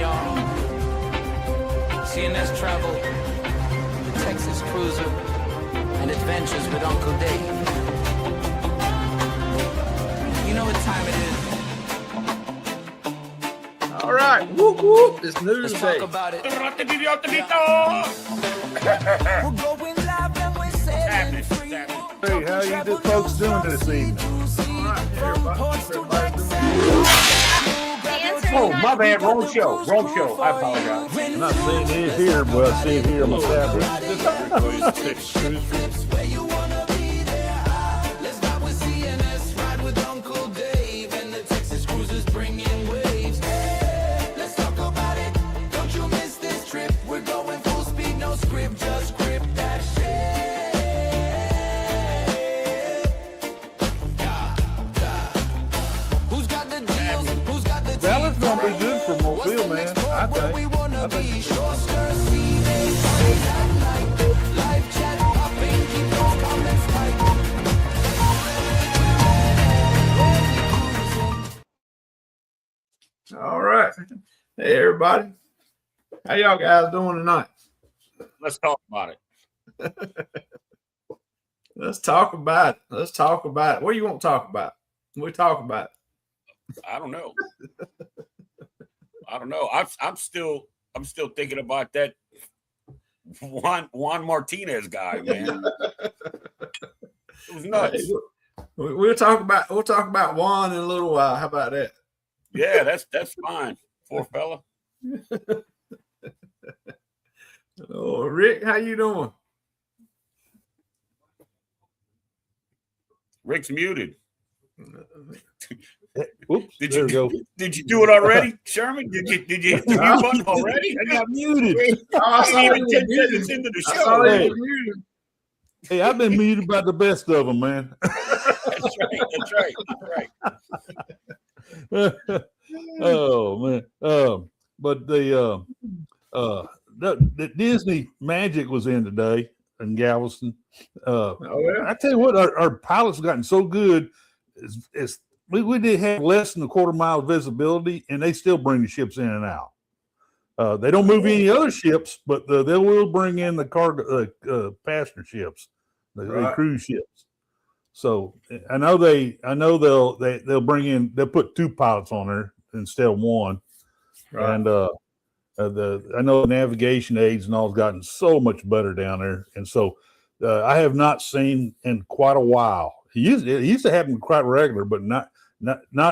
y'all. CNS travel, the Texas Cruiser, and adventures with Uncle Dave. You know what time it is. All right, whoop whoop! It's news Let's day. talk about it. We're going live and we're setting free. Hey, how you folks doing this evening? All right, everybody doing Oh, my bad. Wrong show. Wrong show. I apologize. I'm not seeing it here, but I see it here on my tablet. Where you wanna be there. Let's ride with CNS, ride with Uncle Dave, and the Texas Cruisers bringing waves. Let's talk about it. Don't you miss this trip? We're going full speed, no script, just grip that shit. Who's got the deals? Who's got the Dallas gonna be good for Mobile, man. I think. short skirts, see-days, parties at night. Live chat, popping, keep those comments tight. all right. Hey, everybody. How y'all guys doing tonight? Let's talk about it. Let's talk about it. Let's talk about it. What do you want to talk about? We talk about it. I don't know. I don't know. I'm still thinking about that Juan Martinez guy, man. It was nuts. Hey, we'll talk about Juan in a little while. How about that? Yeah, that's fine. Poor fella. Oh, Rick, how you doing? Rick's muted. Oops, Did there you we go. Did you do it already, Sherman? Did you hit the mute button already? I got muted. I saw Even you 10 were muted. seconds into the I show. saw you Hey. were muted. Hey, I've been muted by the best of them, man. That's right. Oh man. But the Disney Magic was in today in Galveston. Oh, yeah. I tell you what, our pilots have gotten so good. We did have less than a quarter mile visibility, and they still bring the ships in and out. They don't move any other ships, but they will bring in the cargo passenger ships, the Right. cruise ships. So I know they'll bring in. They'll put 2 pilots on there instead of 1. Right. And I know the navigation aids and all has gotten so much better down there, and so I have not seen in quite a while. It used to happen quite regular, but not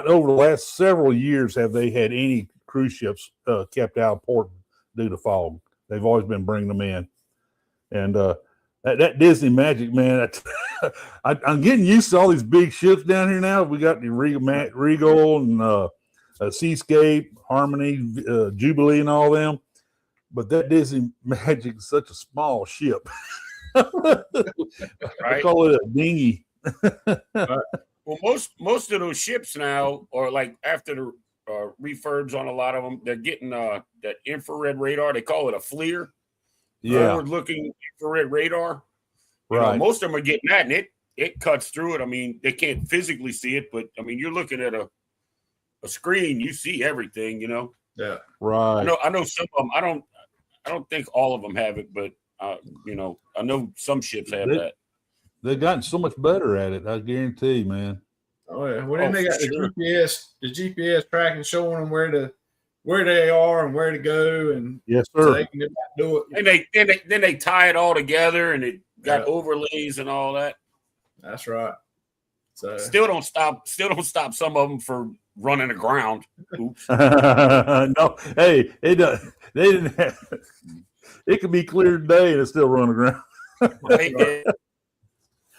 over the last several years have they had any cruise ships kept out of port due to fog. They've always been bringing them in, and that Disney Magic, man. I'm getting used to all these big ships down here now. We got the Regal and Seascape, Harmony, Jubilee, and all them. But that Disney Magic is such a small ship. I call it a dinghy. Well, most of those ships now, or like after the refurbs on a lot of them, they're getting that infrared radar. They call it a FLIR, forward-looking infrared radar. You know, Right. most of them are getting that, and it cuts through it. I mean, they can't physically see it, but I mean, you're looking at a screen, you see everything. You know. Yeah. Right. I know some of them. I don't think all of them have it, but you know, I know some ships have that. They've gotten so much better at it. I guarantee, man. Oh yeah. Well, then Oh, they got for the GPS tracking showing them where they are and where to go, and Yes, so sir. they can do it. And then they tie it all together, and it got Yeah. overlays and all that. That's right. So Still don't stop some of them for running aground. Oops. No, hey, they didn't have. It could be clear today and it's still running around. Right?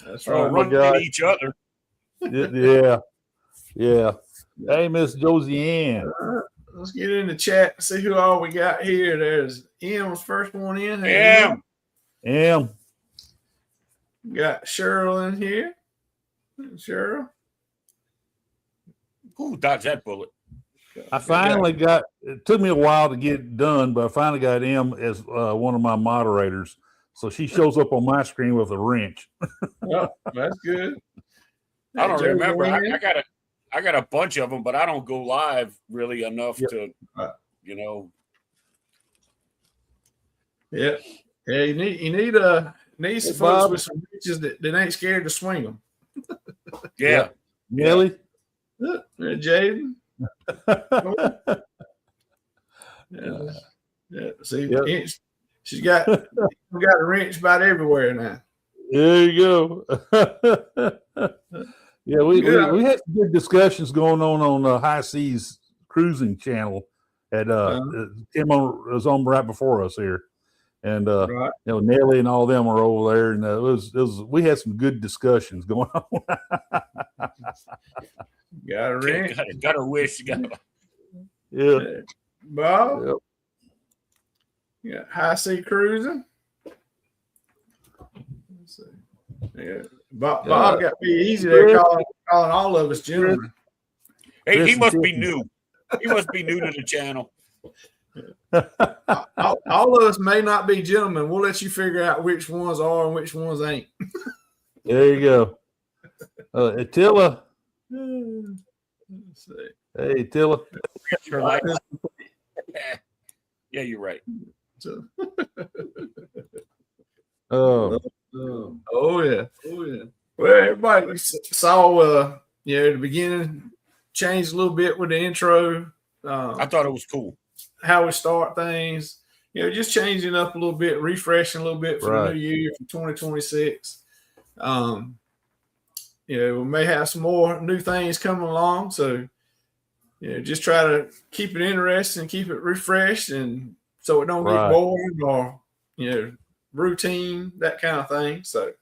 that's Oh, right. my Running God. into each other. Yeah. Hey, Miss Josie Ann. Let's get in the chat and see who all we got here. There's M's first one in. Hey, Yeah. Em. We got Cheryl in here. Cheryl. Who dodged that bullet? I finally got. It took me a while to get it done, but I finally got Em as one of my moderators. So she shows up on my screen with a wrench. Oh, that's good. I don't Hey, Jerry, remember. you in? I got a bunch of them, but I don't go live really enough to, Right. you know, Yeah. Yeah, you need some Hey, folks Bob. with some riches that ain't scared to swing them. Yeah. Nelly. Jaden. Yeah. See, Yep. she's got a wrench about everywhere now. There you go. Yeah, we had some good discussions going on High Seas Cruising Channel. At Tim was on right before us here, and Right. Nelly and all them are over there, and it was we had some good discussions going on. Got a wrench. Got a wish. Yeah. Bob. Yep. Yeah, high sea cruising. Let's see. Yeah, Bob got to be easy there calling all of us gentlemen. Hey, he must be new. He must be new to the channel. All of us may not be gentlemen. We'll let you figure out which ones are and which ones ain't. There you go. Attila. Let's see. Hey, Attila. Yeah, you're right. So, Oh, yeah. Well, everybody saw, the beginning changed a little bit with the intro. I thought it was cool. How we start things, just changing up a little bit, refreshing a little bit for the new year for 2026. We may have some more new things coming along. So, just try to keep it interesting, keep it refreshed, and so it don't get boring or, routine, that kind of thing. So,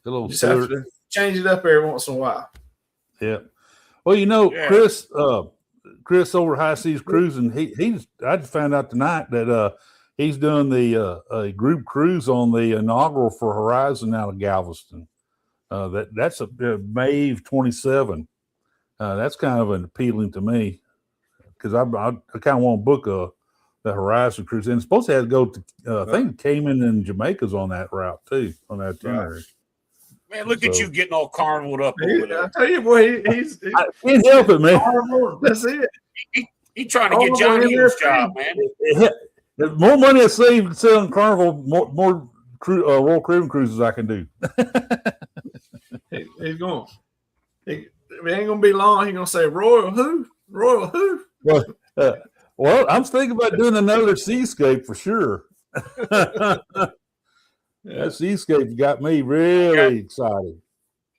just have to change it up every once in a while. Yeah. Well, Chris over High Seas Cruising, I just found out tonight that he's doing the group cruise on the inaugural for Horizon out of Galveston. That's May 27. That's kind of appealing to me because I kind of want to book the Horizon cruise, and it's supposed to have to go to I think Cayman and Jamaica's on that route too, on that itinerary. Right. Man, look at you getting all carnivaled up over there. I tell you, boy, he's I can't help it, man. That's it. He trying to get Johnny Hill's job, man. The more money I save selling Carnival, more Royal Caribbean cruises I can do. He's going. It ain't gonna be long. He's gonna say Royal who? Royal who? Well, I'm thinking about doing another Seascape for sure. That Seascape got me really excited.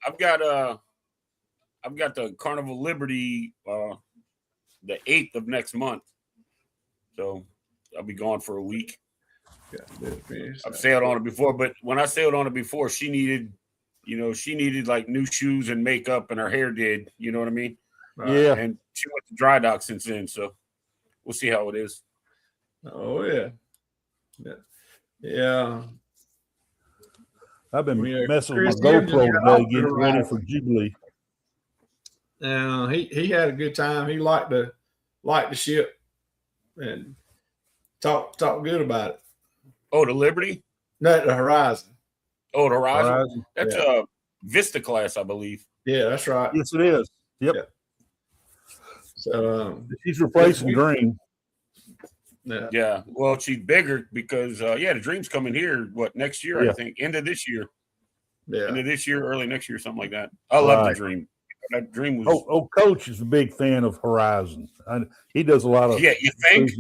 I've got the Carnival Liberty the 8th of next month. So I'll be gone for a week. I've sailed on it before, but when I sailed on it before, she needed like new shoes and makeup, and her hair did, you know what I mean? Yeah. And she went to dry dock since then, so we'll see how it is. Oh yeah. Yeah. I've been messing with my GoPro today, getting ready for Jubilee. He had a good time. He liked the ship and talk good about it. Oh, the Liberty? No, the Horizon. Oh, the Horizon. That's Vista class, I believe. Yeah, that's right. Yes, it is. Yep. Yeah. So she's replacing Dream. Yeah. Well, she's bigger because the Dream's coming here. What, next year? I think end of this year. Yeah. End of this year, early next year, something like that. I love the Dream. That Dream was. Coach is a big fan of Horizon. He does a lot of. Yeah, you think?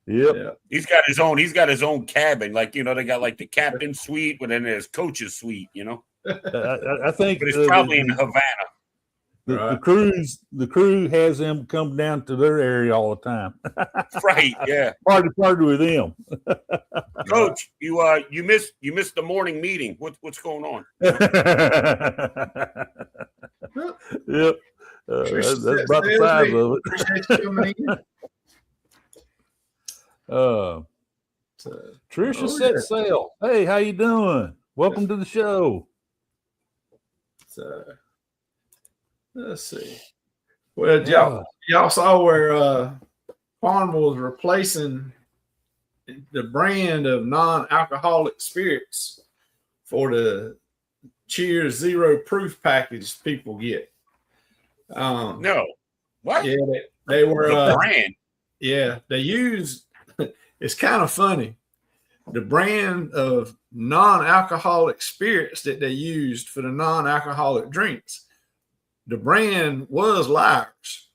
Yeah. He's got his own cabin. Like, they got like the captain suite, but then there's coach's suite, I think but it's probably in Havana. The crew has them come down to their area all the time. Right, yeah. Party with them. Coach, you missed the morning meeting. What's going on? Yep. That's about the size of it. Appreciate you coming in. Tricia set sail. Hey, how you doing? Welcome to the show. Let's see. Well, y'all saw where Carnival was replacing the brand of non-alcoholic spirits for the Cheers Zero Proof package people get. No. What? Yeah, they were the brand. Yeah, they use. It's kind of funny. The brand of non-alcoholic spirits that they used for the non-alcoholic drinks. The brand was Liars.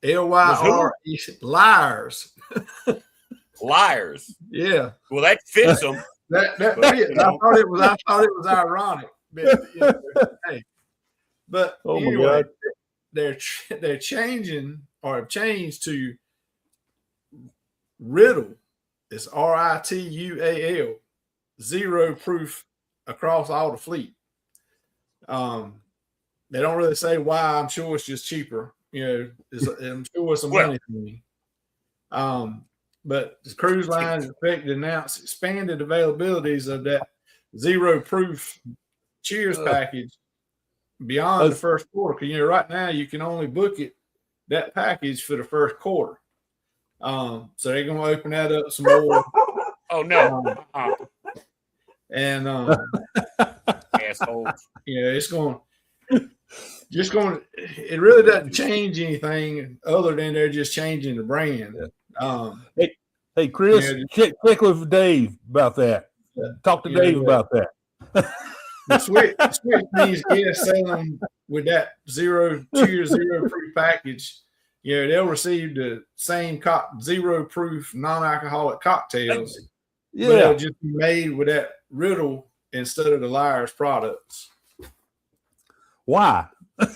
L-Y-R-E. Liars. Liars. Yeah. Well, that fits them. I thought it was ironic. But, hey. But Oh my anyway, God. they're changing or have changed to Riddle. It's RITUAL, 0 proof across all the fleet. They don't really say why. I'm sure it's just cheaper. I'm sure it's a money thing. But the cruise line is expected to announce expanded availabilities of that 0 proof cheers package beyond the first quarter. Because right now you can only book that package for the first quarter. So they're going to open that up some more. Oh no! And Assholes. it's going. It really doesn't change anything other than they're just changing the brand. Hey, Chris, check with Dave about that. Talk to Dave about that. The switch means selling with that 0 cheers 0 proof package. They'll receive the same 0 proof non-alcoholic cocktails. Yeah, but they'll just be made with that Riddle instead of the Liars products. Why? That's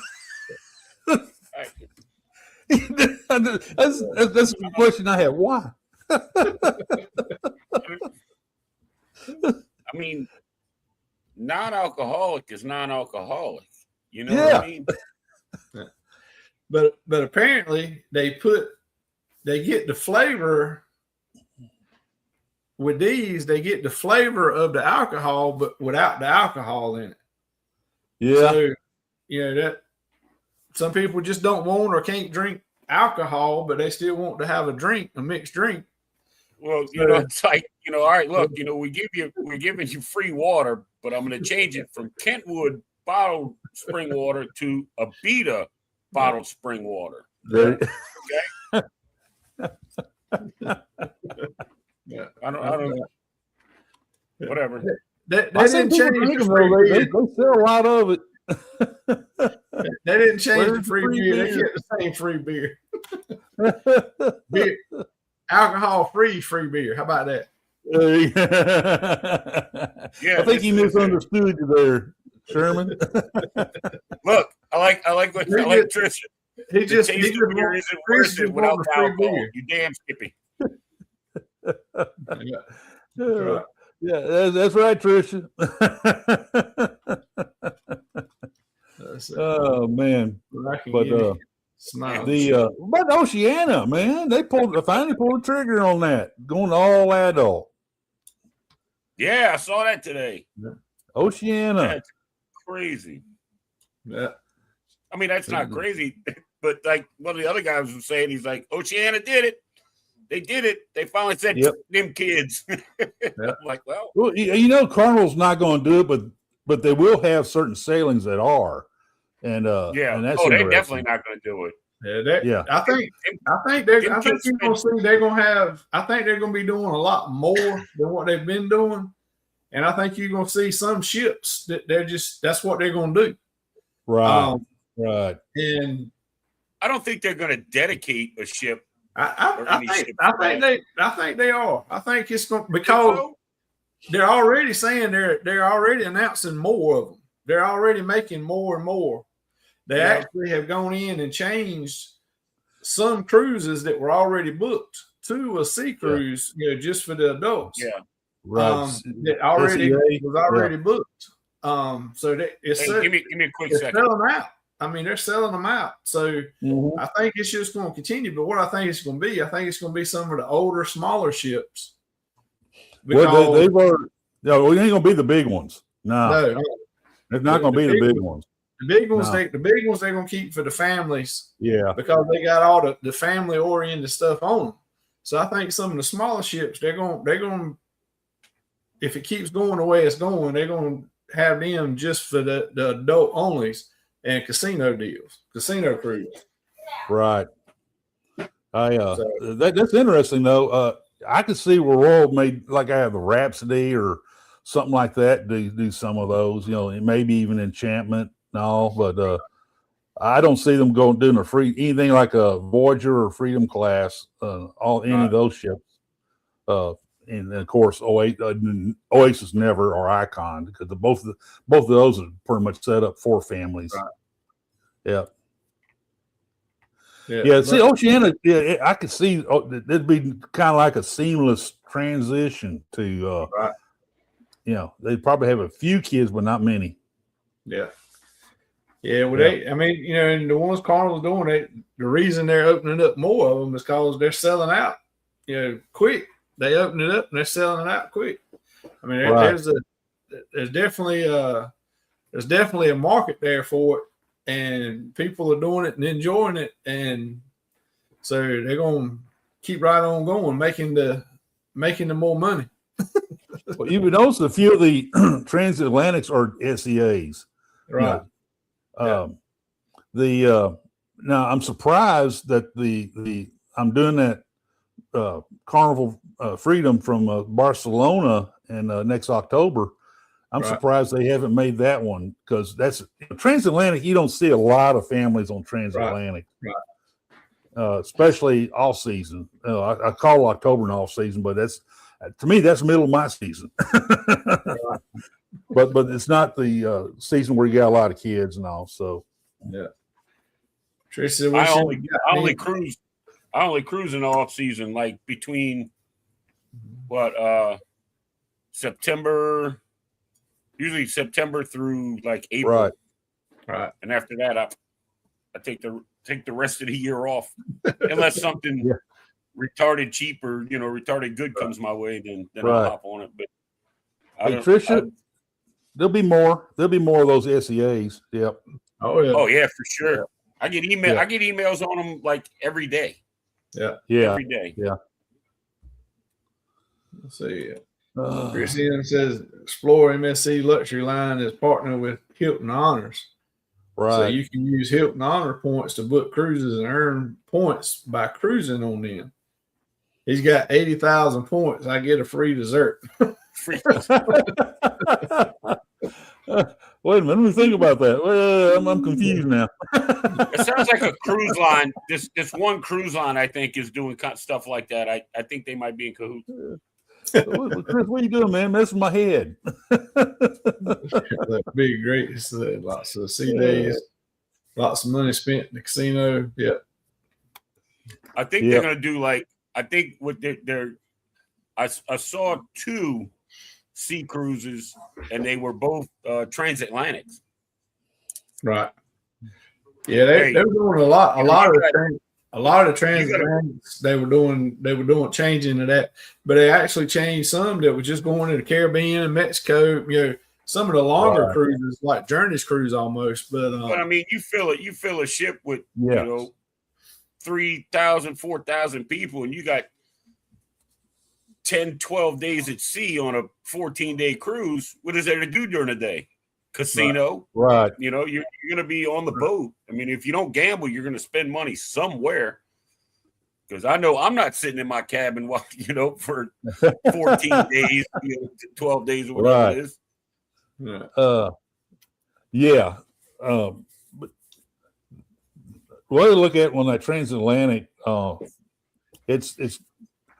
the question I have. Why? I mean, non-alcoholic is non-alcoholic. You know what I mean? But apparently they get the flavor with these. They get the flavor of the alcohol, but without the alcohol in it. Yeah. So, that some people just don't want or can't drink alcohol, but they still want to have a mixed drink. Well, it's like, all right, look, we're giving you free water, but I'm going to change it from Kentwood bottled spring water to a Beta bottled spring water. Okay. Yeah. I don't. Whatever. They didn't change the free beer. They sell a lot of it. They didn't change the free beer. They kept the same free beer. Alcohol-free free beer. How about that? I think he misunderstood you there, Sherman. Look, I like Trisha. He just beer isn't worth it without alcohol. You damn Skippy. Yeah, that's right, Trisha. Oh man, but about Oceana, man, they finally pulled the trigger on that, going all adult. Yeah, I saw that today. Oceana, that's crazy. Yeah, I mean that's not crazy, but like one of the other guys was saying, he's like, Oceana did it. They did it. They finally said, them kids. I'm like, well, Carnival's not going to do it, but they will have certain sailings that are. And and that's they're definitely not going to do it. I think you're going to see they're going to have. I think they're going to be doing a lot more than what they've been doing, and I think you're going to see some ships that that's what they're going to do. Right, right. And I don't think they're going to dedicate a ship. I think they are. I think it's going because they're already saying they're already announcing more of them. They're already making more and more. They actually have gone in and changed some cruises that were already booked to a sea cruise, just for the adults. Yeah, right. That already was already booked. So give me a quick second. Selling out. I mean, they're selling them out. So I think it's just going to continue. But what I think it's going to be, I think it's going to be some of the older, smaller ships. Well, it ain't going to be the big ones. No. It's not going to be the big ones. The big ones, they're going to keep for the families. Yeah. Because they got all the family-oriented stuff on them. So I think some of the smaller ships, they're going if it keeps going the way it's going, they're going to have them just for the adult onlys and casino deals, casino cruise. Right. That's interesting though. I could see where Royal made like I have the Rhapsody or something like that. Do some of those, and maybe even Enchantment and all, but I don't see them doing anything like a Voyager or Freedom class, any of those ships. And of course, Oasis never or Icon, because both of those are pretty much set up for families. Right. Yeah. See, Oceania, I could see it'd be kind of like a seamless transition to, they'd probably have a few kids, but not many. Yeah. Yeah. Well, and the ones Carnival's doing, the reason they're opening up more of them is because they're selling out, quick. They open it up and they're selling it out quick. I mean, there's definitely a market there for it, and people are doing it and enjoying it, and so they're going to keep right on going, making the more money. Well, you would notice a few of the transatlantics are SEAs, right? Now I'm surprised that I'm doing that Carnival Freedom from Barcelona and next October. I'm surprised they haven't made that one, because that's transatlantic. You don't see a lot of families on transatlantic, especially all season. I call October an off season, but to me that's middle of my season. but it's not the season where you got a lot of kids and all. So Tracy, I only cruise in off season, like between September, usually September through like April. Right. And after that, I take the rest of the year off, unless something retarded cheap or retarded good comes my way, then I'll hop on it. But Tricia, there'll be more of those SEAs. Yep. Oh yeah, for sure. Yeah. I get emails on them like every day. Yeah. Every day. Yeah. Let's see. Christian says Explore MSC Luxury Line is partnered with Hilton Honors. Right. So you can use Hilton Honor points to book cruises and earn points by cruising on them. He's got 80,000 points. I get a free dessert. Free. Wait a minute, let me think about that. Well, I'm confused now. It sounds like a cruise line. This one cruise line, I think, is doing stuff like that. I think they might be in cahoots. Chris, what are you doing, man? Messing my head. That'd be great. Lots of sea days, lots of money spent in the casino. Yeah. I think they're going to do I saw 2 sea cruises, and they were both transatlantics. Right. Yeah, they were doing a lot of the transatlantics. They were doing changing to that, but they actually changed some that were just going to the Caribbean and Mexico. Some of the longer cruises, like Journey's cruise almost. But I mean, you fill a ship with 3,000, 4,000 people, and you got 10, 12 days at sea on a 14-day cruise. What is there to do during the day? Casino. Right. You're going to be on the boat. I mean, if you don't gamble, you're going to spend money somewhere. Because I know I'm not sitting in my cabin while, for 14 days, 12 days or whatever it is. But what I look at when that transatlantic, it's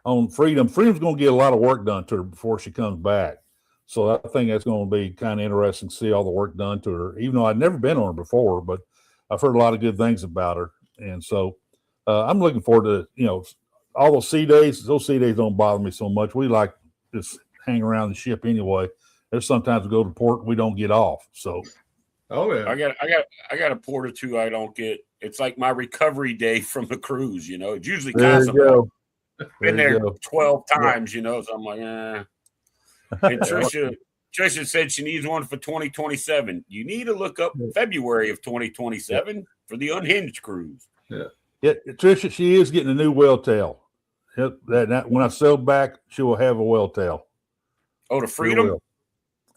on Freedom. Freedom's going to get a lot of work done to her before she comes back. So I think that's going to be kind of interesting to see all the work done to her, even though I'd never been on her before, but I've heard a lot of good things about her. And so I'm looking forward to, all those sea days. Those sea days don't bother me so much. We like just hang around the ship anyway. There's sometimes we go to port and we don't get off. So, I got a port or two I don't get. It's like my recovery day from the cruise. It's usually constant. Been there 12 times, so I'm like, And Tricia said she needs one for 2027. You need to look up February of 2027 for the Unhinged cruise. Yeah, Tricia, she is getting a new whale tail. That when I sell back, she will have a whale tail. Oh, the Freedom?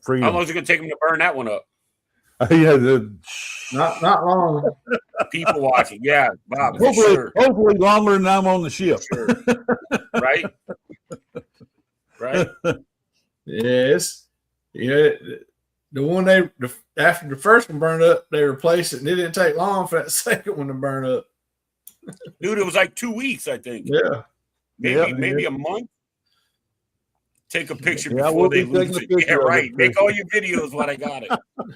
Freedom. How long is it going to take them to burn that one up? Yeah, Not long. People watching. Yeah, Bob, for sure. hopefully longer than I'm on the ship. Sure. Right? Right? Yes. Yeah. The one after the first one burned up, they replaced it, and it didn't take long for that second one to burn up. Dude, it was like 2 weeks, I think. Yeah. Maybe a month. Take a picture Yeah, before they lose it. Yeah, right. Make all your videos while I got it.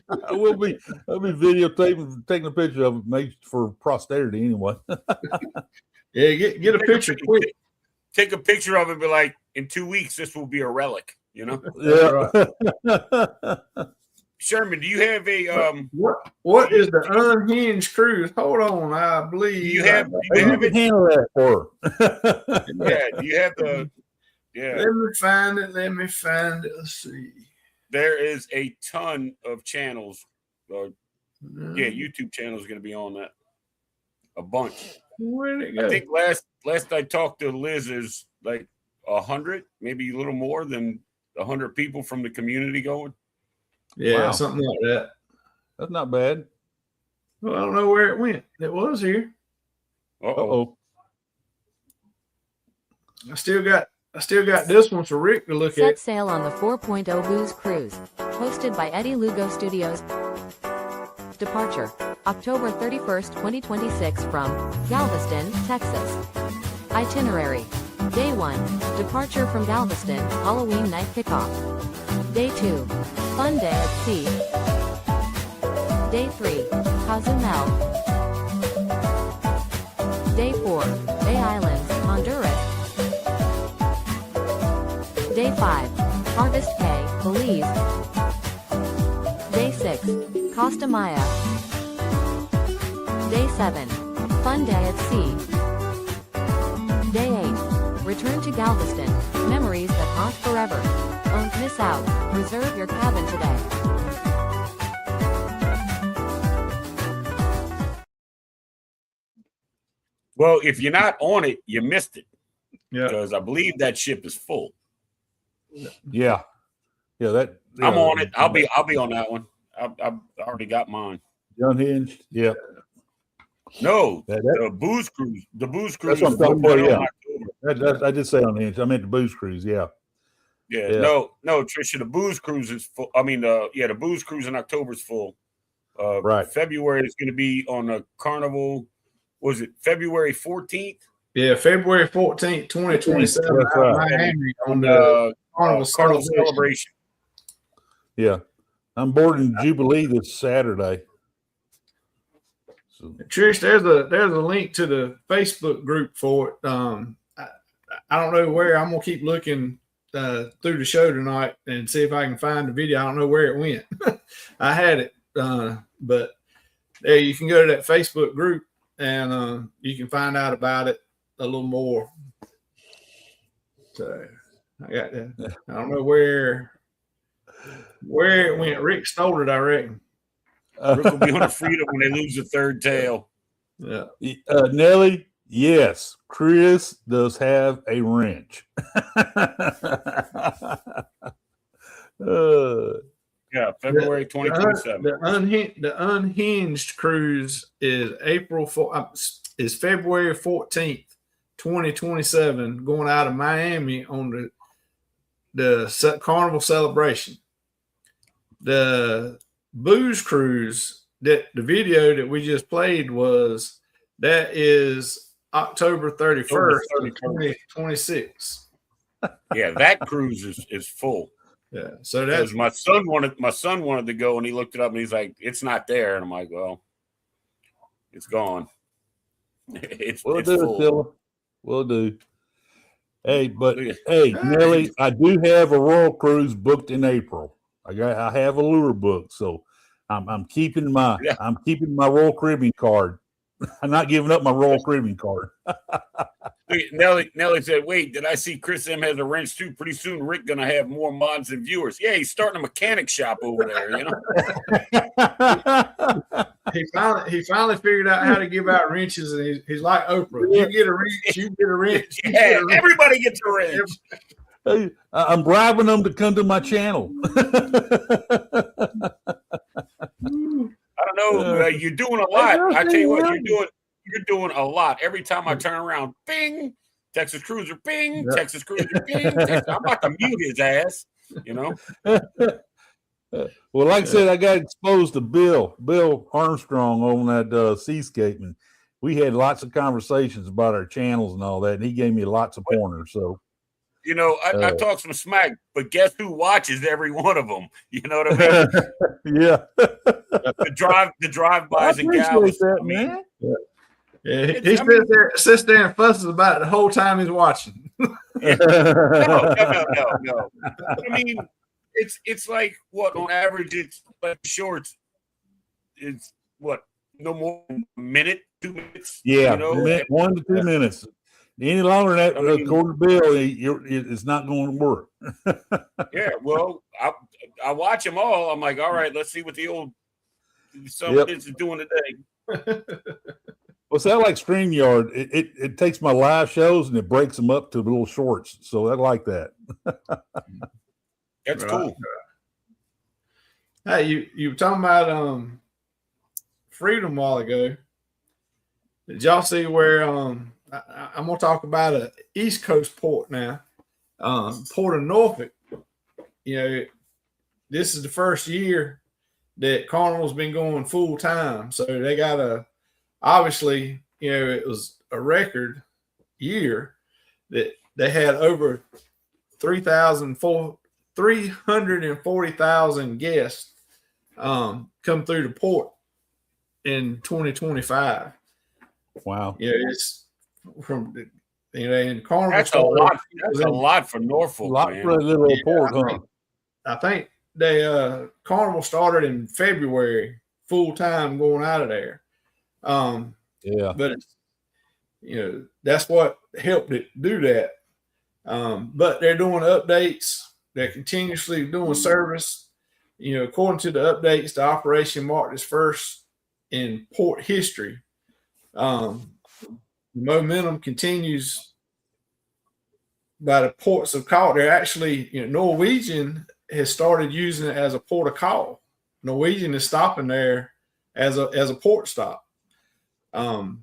I'll be videotaping, taking a picture of it, make for posterity anyway. Yeah, get a picture quick. Take a picture of it and be like, in 2 weeks, this will be a relic, you know? Yeah. Sherman, do you have a what is the unhinged cruise? Hold on, I believe you have can handle that for her. yeah, do you have the Let me find it. Let's see. There is a ton of channels. YouTube channels are going to be on that. A bunch. Where'd it go? I think last I talked to Liz, is like 100, maybe a little more than 100 people from the community going. Yeah, Wow. something like that. That's not bad. Well, I don't know where it went. It was here. Uh-oh. I still got this one for Rick to look Set at. sail on the 4.0 Booze Cruise, hosted by Eddie Lugo Studios. Departure, October 31st, 2026 from Galveston, Texas. Itinerary, Day 1, departure from Galveston, Halloween night kickoff. Day 2, fun day at sea. Day 3, Cozumel. Day 4, Bay Islands, Honduras. Day 5, Harvest Bay, Belize. Day 6, Costa Maya. Day 7, fun day at sea. Day 8, return to Galveston, memories that haunt forever. Don't miss out, reserve your cabin today. Well, if you're not on it, you missed it. Yeah. Because I believe that ship is full. Yeah. That I'm on it. I'll be on that one. I've already got mine. Unhinged. Yeah. No, the booze cruise. The booze cruise. That's what I'm talking about. Yeah. I did say unhinged. I meant the booze cruise. Yeah. Yeah. No, Trisha. The booze cruise is full. I mean, the booze cruise in October is full. Right. February is going to be on a Carnival. Was it February 14th? Yeah, February 14th, 2027. That's right. Miami on the Carnival Celebration. Yeah. I'm boarding Jubilee this Saturday. So, Trish, there's a link to the Facebook group for it. I don't know where. I'm gonna keep looking through the show tonight and see if I can find the video. I don't know where it went. I had it, but there you can go to that Facebook group and you can find out about it a little more. So I got that. I don't know where it went. Rick stole it, I reckon. Rick will be on the Freedom when they lose the third tail. Yeah. Nelly, yes, Chris does have a wrench. Yeah, February 2027. The unhinged cruise is is February 14th, 2027, going out of Miami on the Carnival Celebration. The booze cruise, that the video that we just played that is October 31st, 2026. Yeah, that cruise is full. Yeah, so that's my son wanted to go, and he looked it up and he's like, it's not there. And I'm like, well, it's gone. It's We'll it's do full. it, Philip. We'll do. Hey, but hey, Nelly, I do have a Royal Cruise booked in April. I have a lure book, so I'm keeping my Royal Caribbean card. I'm not giving up my Royal Caribbean card. Nelly said, wait, did I see Chris M has a wrench too? Pretty soon Rick gonna have more mods than viewers. Yeah, he's starting a mechanic shop over there, you know. he finally figured out how to give out wrenches, and he's like Oprah. You get a wrench, you get a wrench. Yeah, everybody gets a wrench. Hey, I'm bribing them to come to my channel. know you're doing a lot. I tell you what, you're doing a lot. Every time I turn around, bing, Texas Cruiser, bing, Texas Cruiser, bing. I'm about to mute his ass, you know. Well, like I said, I got exposed to Bill Armstrong on that Seascape, and we had lots of conversations about our channels and all that, and he gave me lots of pointers. So, you know, I talk some smack, but guess who watches every one of them? You know what I mean? Yeah. the drive-bys and gals. That, man. Yeah, he sits there and fusses about it the whole time he's watching. No. I mean, it's like what on average it's like shorts. It's what no more than a minute, 2 minutes. Yeah, you know? 1 to 2 minutes. Any longer than that, according to Bill, it's not going to work. Yeah, well, I watch them all. I'm like, all right, let's see what the old is doing today. Well, so I like StreamYard. It takes my live shows and it breaks them up to little shorts. So I like that. That's cool. Hey, you were talking about freedom a while ago. Did y'all see where I'm gonna talk about a East Coast port now? Port of Norfolk. You know, this is the first year that Carnival's been going full time. So they got obviously, you know, it was a record year that they had over 340,000 guests come through the port in 2025. Wow. Yeah, it's from in Carnival. That's a lot. That's a lot for Norfolk. A lot for a little port, huh? I think they Carnival started in February, full time going out of there. But it's, you know, that's what helped it do that. But they're doing updates. They're continuously doing service. You know, according to the updates, the operation marked its first in port history. Momentum continues by the ports of call. They're actually, you know, Norwegian has started using it as a port of call. Norwegian is stopping there as a port stop. You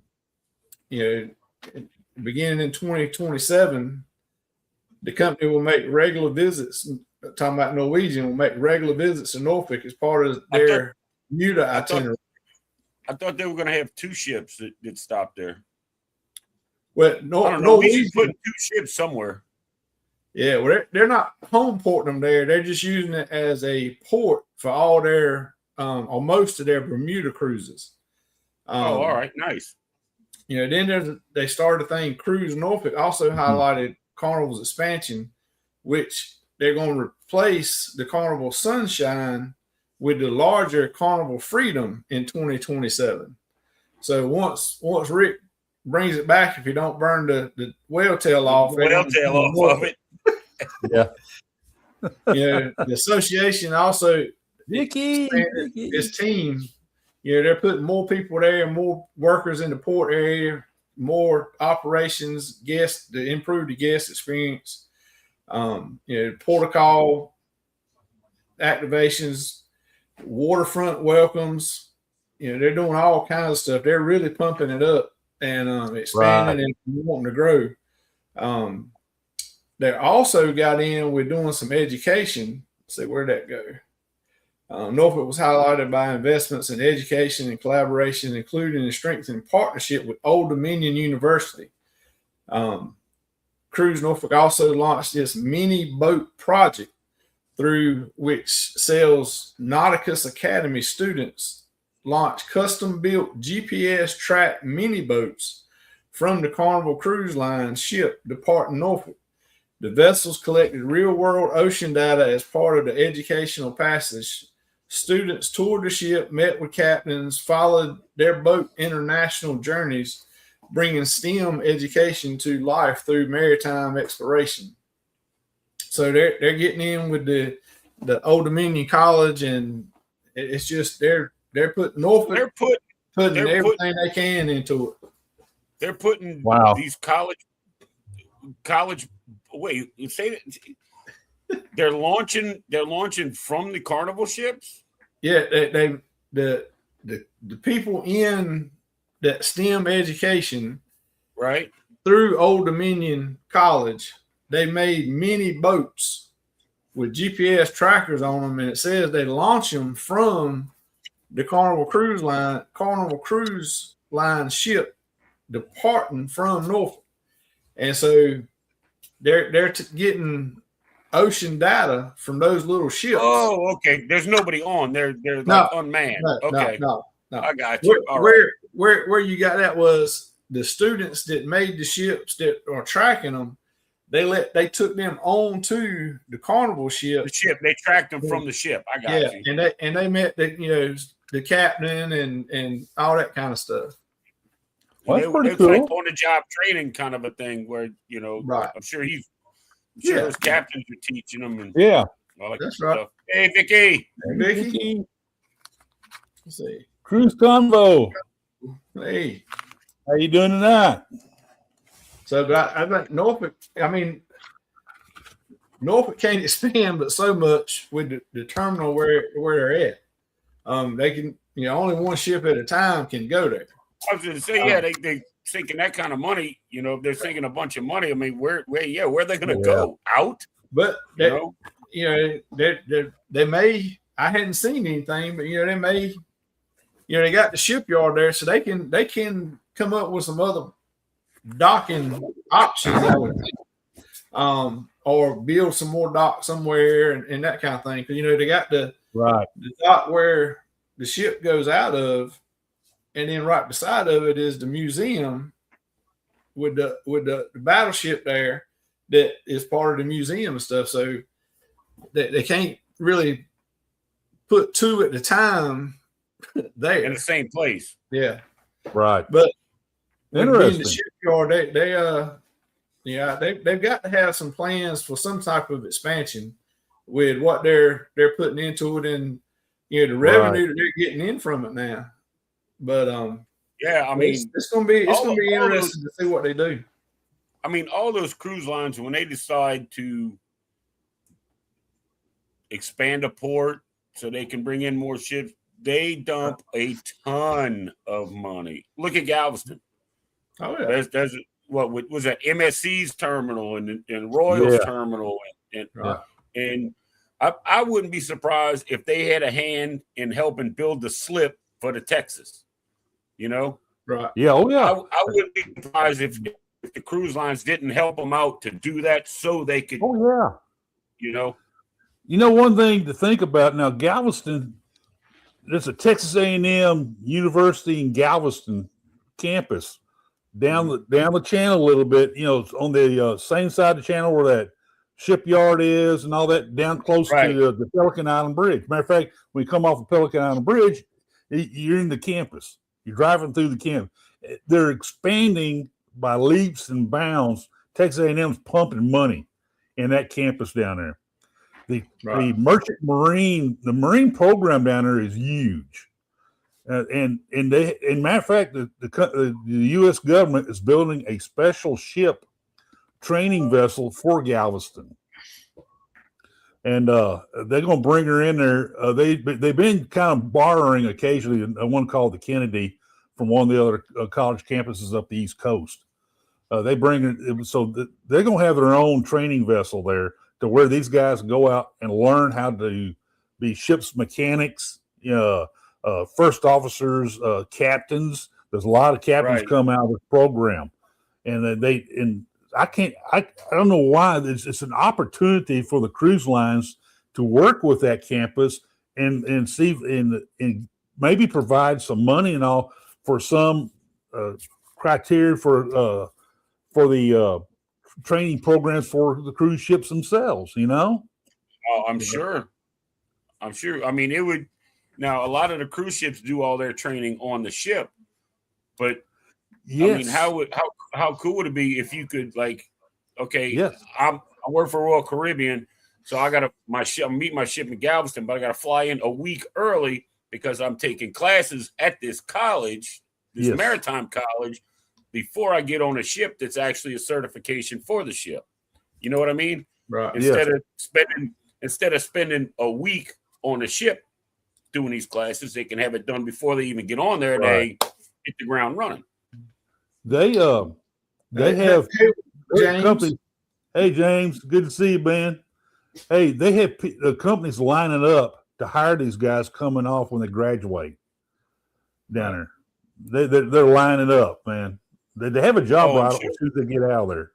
know, beginning in 2027, the company will make regular visits. Talking about Norwegian will make regular visits to Norfolk as part of their commuter itinerary. I thought they were going to have 2 ships that stopped there. Well, Norwegian's putting 2 ships somewhere. Yeah, well, they're not home porting them there. They're just using it as a port for all their or most of their Bermuda cruises. All right, nice. You know, then they started a thing. Cruise Norfolk also highlighted Carnival's expansion, which they're going to replace the Carnival Sunshine with the larger Carnival Freedom in 2027. So once Rick brings it back, if you don't burn the whale tail off, of it. Yeah. Yeah, the association also expanded its team. You know, they're putting more people there, more workers in the port area, more operations, guests to improve the guest experience. You know, protocol activations, waterfront welcomes. You know, they're doing all kinds of stuff. They're really pumping it up and expanding and wanting to grow. They also got in with doing some education. Let's see, where'd that go? Norfolk was highlighted by investments in education and collaboration, including a strengthening partnership with Old Dominion University. Cruise Norfolk also launched its mini boat project, through which sells Nauticus Academy students launch custom-built GPS-tracked mini boats from the Carnival Cruise Line ship departing Norfolk. The vessels collected real-world ocean data as part of the educational passage. Students toured the ship, met with captains, followed their boat international journeys, bringing STEM education to life through maritime exploration. So they're getting in with the Old Dominion College, and it's just they're putting Norfolk, putting everything they can into it. They're putting these college. Wait, you say that they're launching from the Carnival ships? Yeah, the the people in that STEM education, right, through Old Dominion College, they made mini boats with GPS trackers on them, and it says they launch them from the Carnival Cruise Line ship departing from Norfolk, and so they're getting ocean data from those little ships. Oh, okay. There's nobody on. They're like unmanned. Okay. No. I got you. Where you got that was the students that made the ships that are tracking them. They took them on to the Carnival ship. The ship. They tracked them from the ship. I got you. And they met the captain and all that kind of stuff. Well, It was cool. like on the job training kind of a thing where Right. I'm sure those captains are teaching them and all that That's kind right. of stuff. Hey, Vicky. Vicky. Let's see. Cruise Convo. Hey. How you doing tonight? So, but I think Norfolk can't expand but so much with the terminal where they're at. They can, only one ship at a time can go there. I was going to say, they sinking that kind of money. If they're sinking a bunch of money, I mean, where are they going to go? Out? But they may. I hadn't seen anything, but they may. They got the shipyard there, so they can come up with some other docking options, I would think. Or build some more docks somewhere and that kind of thing. Because they got the dock where the ship goes out of, and then right beside of it is the museum with the battleship there that is part of the museum and stuff. So they can't really put two at the time there In the same place. Yeah, right. but Interesting. in the shipyard, they've got to have some plans for some type of expansion with what they're putting into it and the revenue that they're getting in from it now. But I mean, it's gonna be interesting to see what they do. I mean, all those cruise lines, when they decide to expand a port so they can bring in more ships, they dump a ton of money. Look at Galveston. Oh yeah, there's what was that MSC's terminal and Royal's terminal and I wouldn't be surprised if they had a hand in helping build the slip for the Texas. Right. Yeah. Oh yeah. I wouldn't be surprised if the cruise lines didn't help them out to do that so they could. Oh yeah. One thing to think about now, Galveston. There's a Texas A&M University in Galveston campus down the channel a little bit. It's on the same side of the channel where that shipyard is and all that, down close to the Pelican Island Bridge. Matter of fact, when you come off the Pelican Island Bridge, you're in the campus. You're driving through the campus. They're expanding by leaps and bounds. Texas A&M's pumping money in that campus down there. The merchant marine, the marine program down there is huge, and matter of fact, the U.S. government is building a special ship training vessel for Galveston, and they're going to bring her in there. They've been kind of borrowing occasionally one called the Kennedy from one of the other college campuses up the East Coast. They bring it, so they're going to have their own training vessel there, to where these guys go out and learn how to be ship's mechanics, first officers, captains. There's a lot of captains come out of this program, and I don't know why. It's an opportunity for the cruise lines to work with that campus and see and maybe provide some money and all for some criteria for the training programs for the cruise ships themselves, Oh, I'm sure. I mean, it would. Now, a lot of the cruise ships do all their training on the ship, but I mean, how cool would it be if you could I work for Royal Caribbean, so I got meet my ship in Galveston, but I got to fly in a week early because I'm taking classes at this college, this maritime college, before I get on a ship that's actually a certification for the ship. You know what I mean? Right. Instead of spending a week on a ship doing these classes, they can have it done before they even get on there. Right. They hit the ground running. They have James. companies. Hey James, good to see you, man. Hey, they have companies lining up to hire these guys coming off when they graduate down there. They're lining up, man. They have a job right as soon as they get out of there.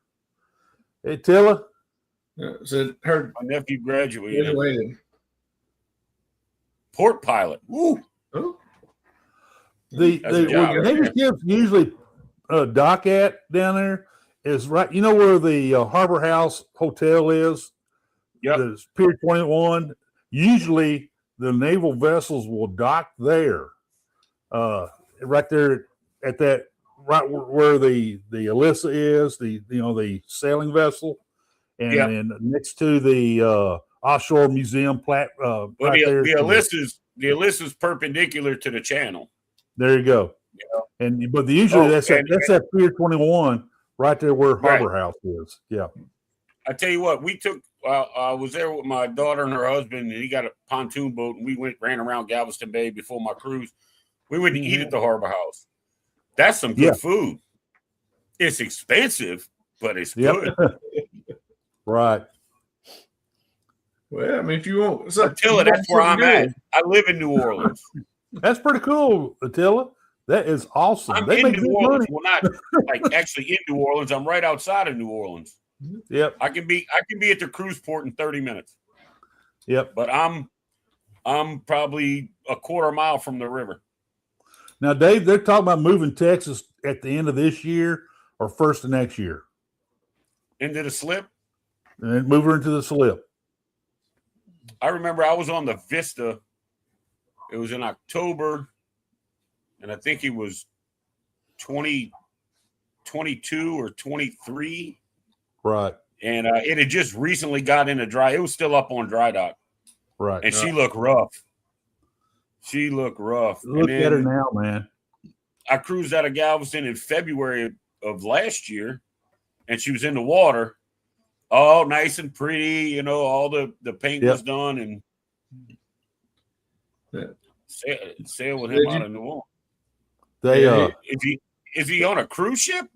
Hey, Tilla. So her My nephew graduated. graduated. Port pilot. Woo. Oh. The That's a job. where Navy ships usually dock at down there is right. You know where the Harbor House Hotel is? Yep. The Pier 21. Usually, the naval vessels will dock there, right there at that right where the Alyssa is, the sailing vessel, and Yep. then next to the offshore museum Well, right there. the Alyssa's perpendicular to the channel. There you go. Yeah. But usually that's and that Pier 21 right there where Right. Harbor House is. Yeah. I tell you what, we took. I was there with my daughter and her husband, and he got a pontoon boat, and we ran around Galveston Bay before my cruise. We went to eat at the Harbor House. That's some good food. It's expensive, but it's good. Right. Well, I mean, if you want, Attila, that's where I'm at. I live in New Orleans. That's pretty cool, Attila. That is awesome. I'm They in make New good Orleans. money. Well, not like actually in New Orleans. I'm right outside of New Orleans. Yep. I can be at the cruise port in 30 minutes. Yep. But I'm probably a quarter mile from the river. Now, Dave, they're talking about moving Texas at the end of this year or first of next year, Into the slip. and then move her into the slip. I remember I was on the Vista. It was in October, and I think it was 2022 or 23. Right. And it had just recently got into dry. It was still up on dry dock. Right. And she looked rough. She looked rough. Look And at her then now, man. I cruised out of Galveston in February of last year, and she was in the water, all nice and pretty. You know, all the paint was done, and sail with him out of New Orleans. They Is he on a cruise ship?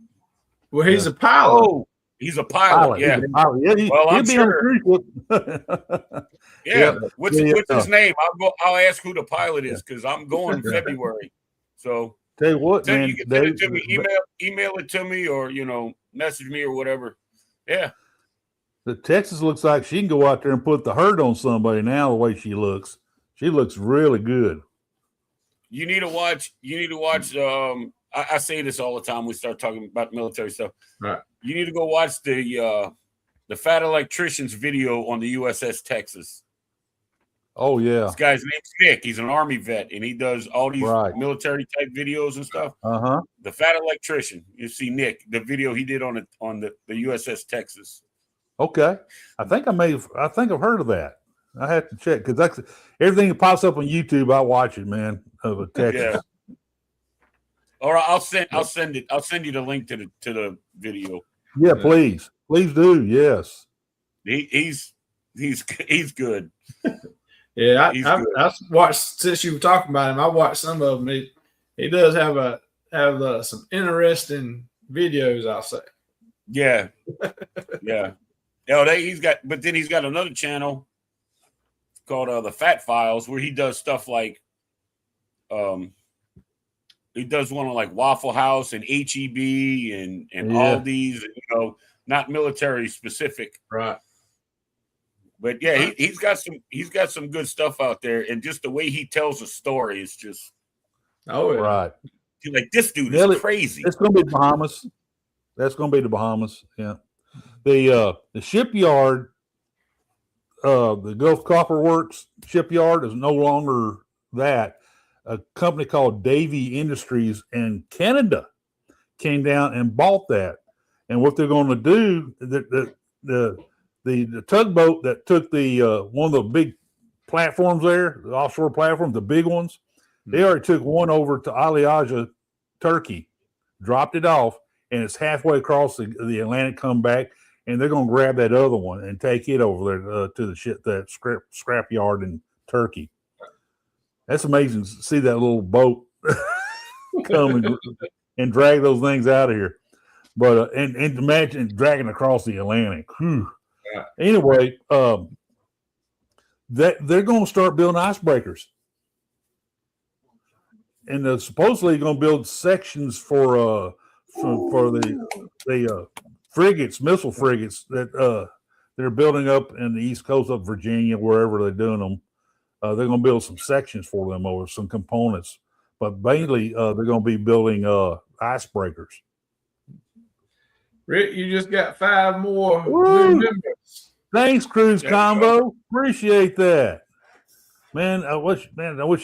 Well, he's a pilot. Oh, he's a pilot. Yeah. He's a pilot. Yeah, Well, I'm he'll be sure. on the cruise ship. Yeah. What's Yeah. his name? I'll ask who the pilot is because I'm going in February. So Tell you what, man. you can send it to me, email it to me, or message me or whatever. Yeah. The Texas looks like she can go out there and put the hurt on somebody now. The way she looks really good. You need to watch. I say this all the time. When we start talking about military stuff. Right. You need to go watch the Fat Electrician's video on the USS Texas. Oh yeah. This guy's name's Nick. He's an Army vet, and he does all these military type videos and stuff. The Fat Electrician. You see Nick, the video he did on the USS Texas. Okay. I think I've heard of that. I have to check because that's everything that pops up on YouTube. I watch it, man. Of a Texas. Yeah. Or I'll send it. I'll send you the link to the video. Yeah, please do. Yes. He's good. Yeah, He's I good. watched since you were talking about him. I watched some of them. He does have some interesting videos. I'll say. Yeah, yeah. He's got another channel called the Fat Files where he does stuff like he does one on like Waffle House and HEB and all these, not military specific. Right. But yeah, he's got some good stuff out there, and just the way he tells a story is just Oh yeah. Right. like this dude is crazy. It's going to be Bahamas. That's going to be the Bahamas. Yeah. The shipyard, the Gulf Copper Works shipyard is no longer that. A company called Davy Industries in Canada came down and bought that. And what they're going to do, the tugboat that took the one of the big platforms there, the offshore platforms, the big ones, they already took one over to Aliaja, Turkey, dropped it off, and it's halfway across the Atlantic, come back, and they're going to grab that other one and take it over there to that scrap yard in Turkey. That's amazing to see that little boat come and drag those things out of here. But and imagine dragging across the Atlantic. Whew. Yeah. Anyway, they're going to start building icebreakers, and supposedly going to build sections for the frigates, missile frigates that they're building up in the East Coast of Virginia, wherever they're doing them. They're going to build some sections for them or some components, but mainly they're going to be building icebreakers. Rick, you just got 5 more Woo! new members. Thanks, Cruise Combo. Appreciate that, man. I wish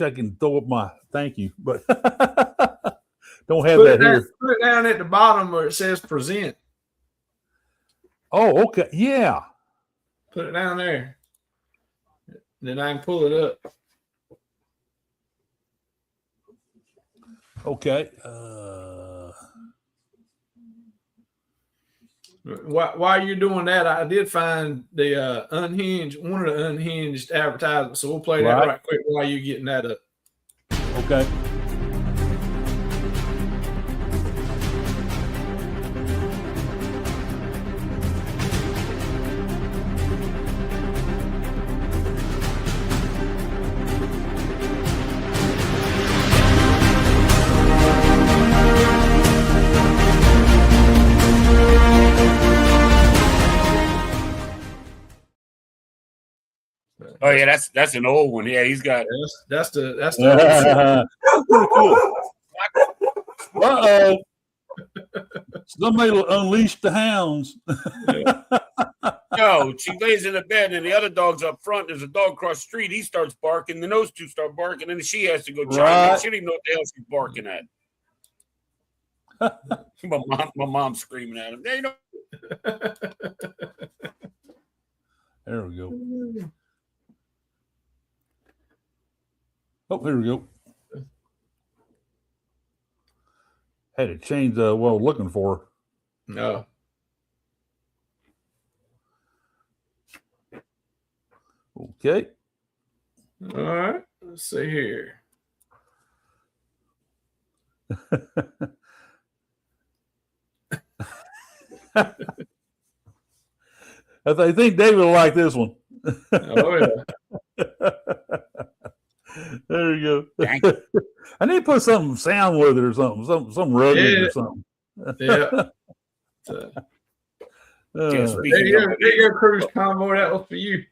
I can throw up my thank you, but don't have that here. Put it down at the bottom where it says present. Oh, okay, yeah. Put it down there. Then I can pull it up. Okay. While you're doing that, I did find the unhinged, one of the unhinged advertisements. So we'll play that right quick while you're getting that up. Okay. Oh yeah, that's an old one. Yeah, he's got. That's the. Uh-oh. Somebody will unleash the hounds. No, she lays in the bed, and the other dog's up front. There's a dog across the street. He starts barking. Then those two start barking, and then she has to go chime in. She don't even know what the hell she's barking at. My mom's screaming at him. There There we go. Oh, here we go. Had to change what I was looking for. No. Okay. All right. Let's see here. I think David will like this one. Oh, yeah. There you go. I need to put some sound with it or something, some rugged or something. Yeah. There you go, Cruise Combo. That was for you.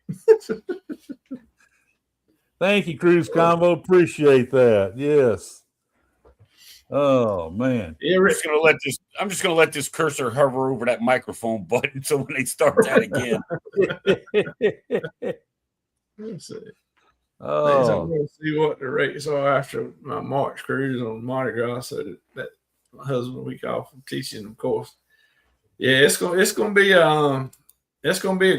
Thank you, Cruise Combo. Appreciate that. Yes. Oh man. Yeah, I'm just gonna let this cursor hover over that microphone button so when they start that again. Let's see. Oh. I'm going to see what the rates are after my March cruise on Mardi Gras, so that my husband week off from teaching, of course. Yeah, it's gonna be a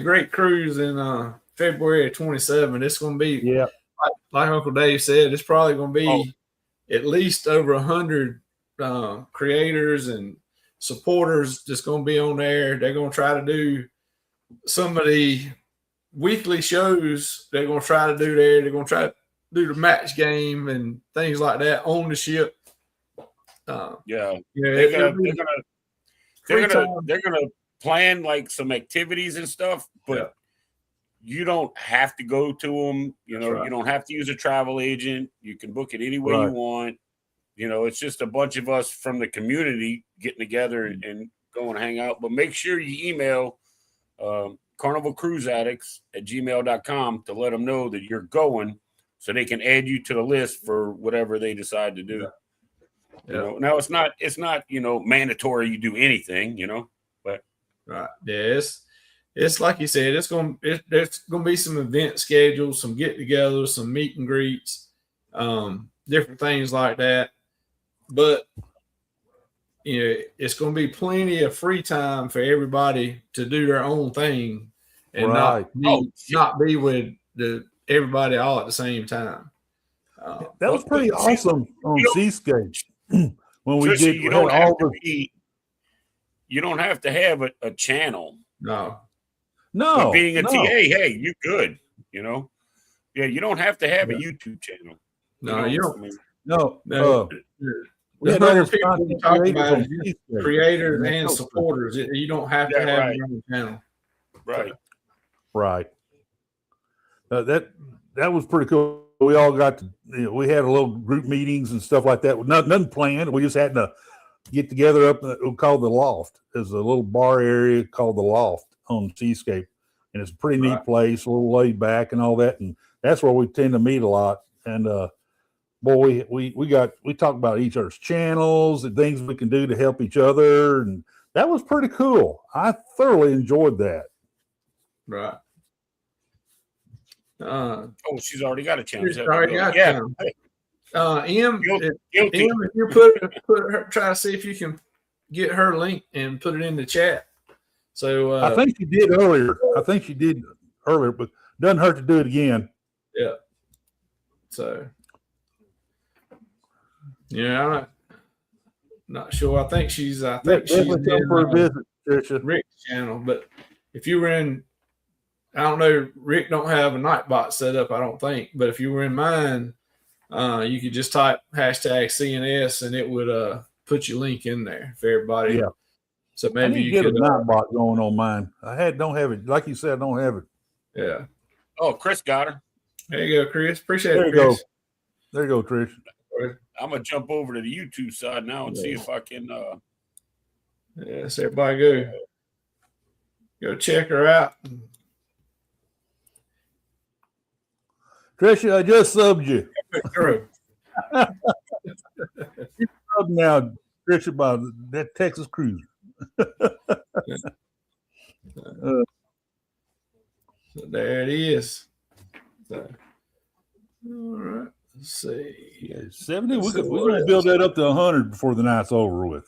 great cruise in February 27. It's gonna be like Uncle Dave said. It's probably gonna be at least over 100 creators and supporters that's gonna be on there. They're gonna try to do some of the weekly shows. They're gonna try to do there. They're gonna try to do the match game and things like that on the ship. They're gonna plan like some activities and stuff, but you don't have to go to them. You know, you don't have to use a travel agent. You can book it any way you want. You know, it's just a bunch of us from the community getting together and going to hang out. But make sure you email carnivalcruiseaddicts@gmail.com to let them know that you're going so they can add you to the list for whatever they decide to do. You know, now it's not, you know, mandatory you do anything, you know, but it's like you said, there's gonna be some event schedules, some get-togethers, some meet and greets, different things like that. But you know, it's gonna be plenty of free time for everybody to do their own thing and not be with everybody all at the same time. That was pretty awesome on Seascape. When we did, you don't have to have a channel. No. But being a TA, hey, you good. You know, you don't have to have a YouTube channel. No, you don't. No, No. we The had all 100 those people we content talk creators about on is just Facebook. creators Yeah, and so- supporters. You don't have to Yeah, have right. your own channel. Right. Right. That was pretty cool. We all got to, we had a little group meetings and stuff like that. Nothing planned. We just had to get together up called the Loft. There's a little bar area called the Loft on Seascape, and it's a pretty neat place, a little laid back and all that. And that's where we tend to meet a lot. And boy, we talked about each other's channels and things we can do to help each other, and that was pretty cool. I thoroughly enjoyed that. Right. Oh, she's already got a channel. She's already got a Yeah. channel. Em, Guilty. if you put her, try to see if you can get her link and put it in the chat. So I think she did earlier. But doesn't hurt to do it again. Yeah. So yeah, I'm not sure. I think she's Definitely come for a visit, Tricia. Rick's channel, but if you were in, I don't know, Rick don't have a Nightbot set up, I don't think, but if you were in mine, you could just type hashtag CNS and it would put your link in there for everybody. Yeah. So I maybe need to you get could a Nightbot going on mine. Don't have it. Like you said, I don't have it. Yeah. Oh, Chris got her. There you go, Chris. Appreciate There it, you go. Chris. There you go, Trish. I'm gonna jump over to the YouTube side now and see if I can. Yeah, so everybody go check her out. Tricia, I just subbed you. True. Sub now, Tricia, by that Texas Cruiser. So there it is. So, all right. Let's see. Yeah, 70. We're So going to build that up to 100 before the night's over with.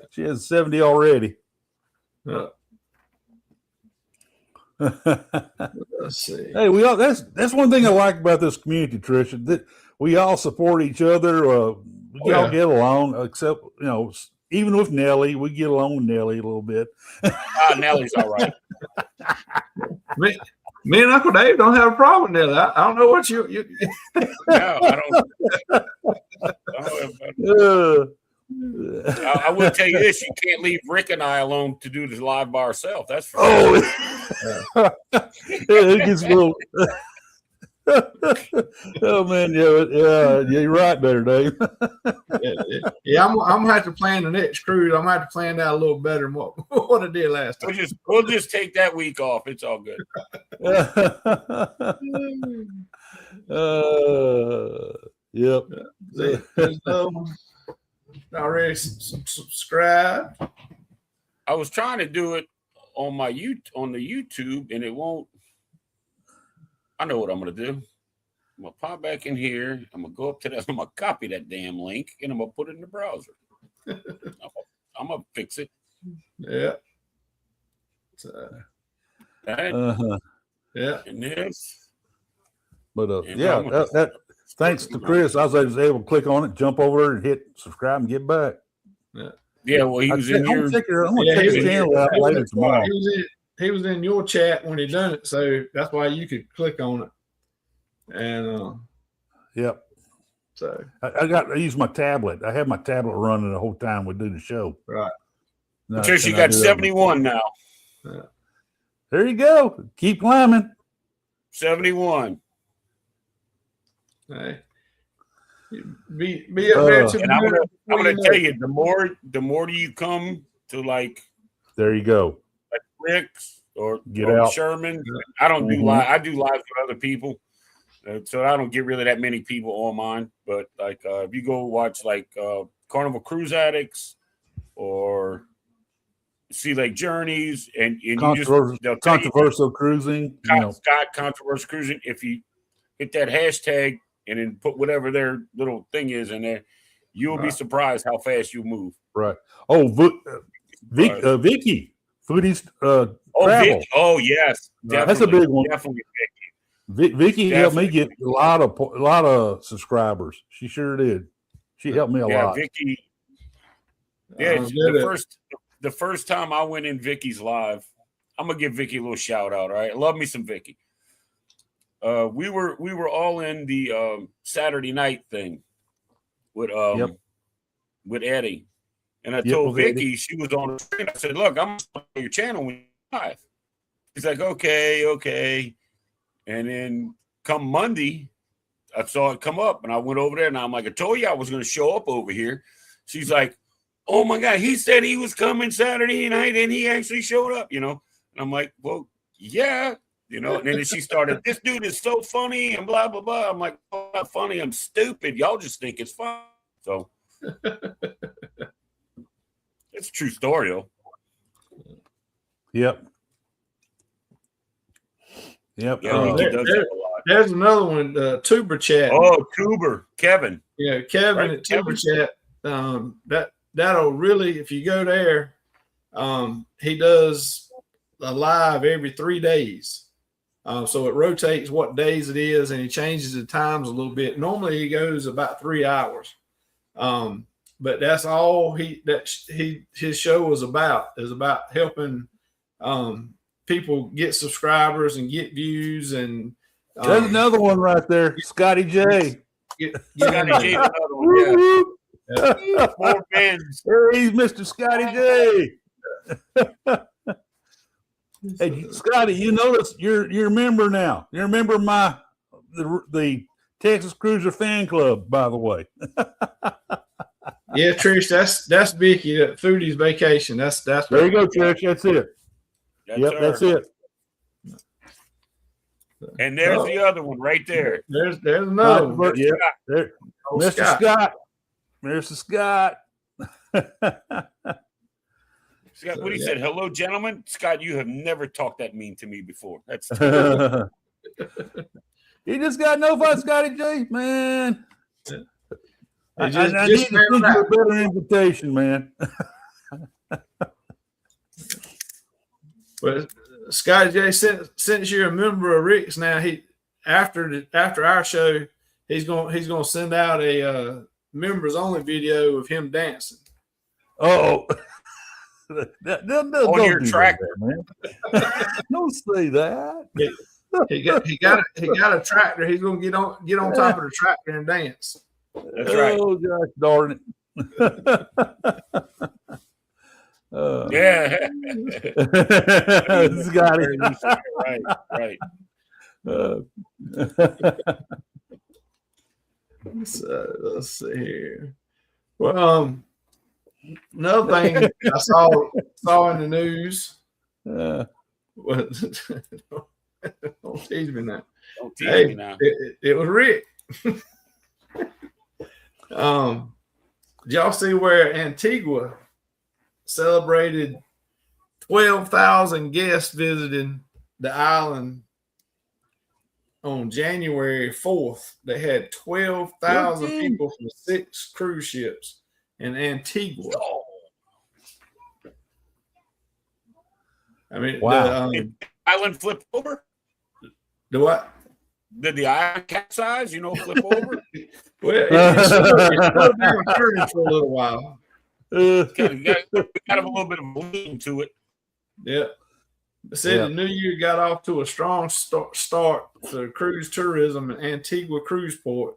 She has 70 already. Let's see. Hey, we all that's one thing I like about this community, Tricia, that we all support each other. We all get along, except, even with Nellie, we get along with Nellie a little bit. Nellie's all right. Me and Uncle Dave don't have a problem with that. I don't know what you. No, I don't. I will tell you this: you can't leave Rick and I alone to do this live by ourselves. That's for sure. It gets a little. Oh man, yeah, you're right there, Dave. Yeah, I'm gonna have to plan the next cruise. I'm gonna have to plan that a little better than what I did last time. We'll just take that week off. It's all good. Yep. Already subscribe. I was trying to do it on the YouTube, and it won't. I know what I'm gonna do. I'm gonna pop back in here. I'm gonna go up to that. I'm gonna copy that damn link, and I'm gonna put it in the browser. I'm gonna fix it. Yeah. Yeah. And this. But And yeah, I'm that thanks to Chris, I was able to click on it, jump over there, and hit subscribe and get back. Yeah, well, he was in I'm your. gonna check your channel out later tomorrow. He was in your chat when he done it, so that's why you could click on it. And Yep. so I use my tablet. I have my tablet running the whole time we do the show. right. Patricia, you got 71 now. There you go. Keep climbing. 71. Hey. Be up there to And I'm gonna tell you, the more you come to like There you go. Rick's or Get out. Sherman, I don't do live. I do lives with other people, so I don't get really that many people on mine. But like, if you go watch like Carnival Cruise Addicts or Sea Lake Journeys, and you just they'll tell you, Controversial cruising. Scott Controversial Cruising. If you hit that hashtag and then put whatever their little thing is in there, you'll be surprised how fast you move. Right. Oh, Vicky. Foodies travel. Vicky. Oh, yes. That's a big one. Definitely Vicky. Vicky helped me get a lot of subscribers. She sure did. She helped me a lot. Vicky. Yeah, the first time I went in Vicky's live, I'm gonna give Vicky a little shout out. All right, I love me some Vicky. we were all in the Saturday night thing with with Eddie. And I told Vicky, she was on the screen. I said, look, I'm on your channel when you're live. He's like, okay. And then come Monday, I saw it come up and I went over there and I'm like, I told you I was going to show up over here. She's like, oh my God, he said he was coming Saturday night and he actually showed up, And I'm like, well, yeah, And then she started, this dude is so funny and blah, blah, blah. I'm like, oh, I'm not funny. I'm stupid. Y'all just think it's fun. So it's a true story, though. Yep. Yeah, he does that a lot. There's another one, Tuber Chat. Oh, Tuber, Kevin. Yeah, Kevin at Tuber Chat. That'll really, if you go there, he does a live every 3 days. So it rotates what days it is, and he changes the times a little bit. Normally he goes about 3 hours. But that's all his show is about helping people get subscribers and get views. And there's another one right there, Scotty J. Scotty J, another one, yeah. More fans. He's Mr. Scotty J. Hey, Scotty, you notice you're a member now. You're a member of the Texas Cruiser fan club, by the way. Yeah, Trish, that's Vicky, Foodie's Vacation. That's there you go, Trish. That's it. That's it. And there's the other one right there. There's another one. Yeah, there. Mr. Scott. Mr. Scott. Scott, what he said, hello, gentlemen. Scott, you have never talked that mean to me before. That's He just got no fun, Scotty J, man. I need to think you a better invitation, man. But Scotty J, since you're a member of Rick's now, he after our show, he's gonna send out a members only video of him dancing. Oh, on your tractor, man. Don't say that. He got a tractor. He's gonna get on top of the tractor and dance. That's right. Oh gosh, darn it. Yeah. Got it. Right. So, let's see here. Well, another thing I saw in the news. Don't tease me now. Don't tease me now. It was Rick. Did y'all see where Antigua celebrated 12,000 guests visiting the island on January 4th? They had 12,000 people from 6 cruise ships in Antigua. I mean, wow. Did the island flip over? The what? Did the island capsize? Flip over? Well, it slowed down current for a little while. Got a little bit of lean to it. Yeah. They said the new year got off to a strong start for cruise tourism in Antigua Cruise Port,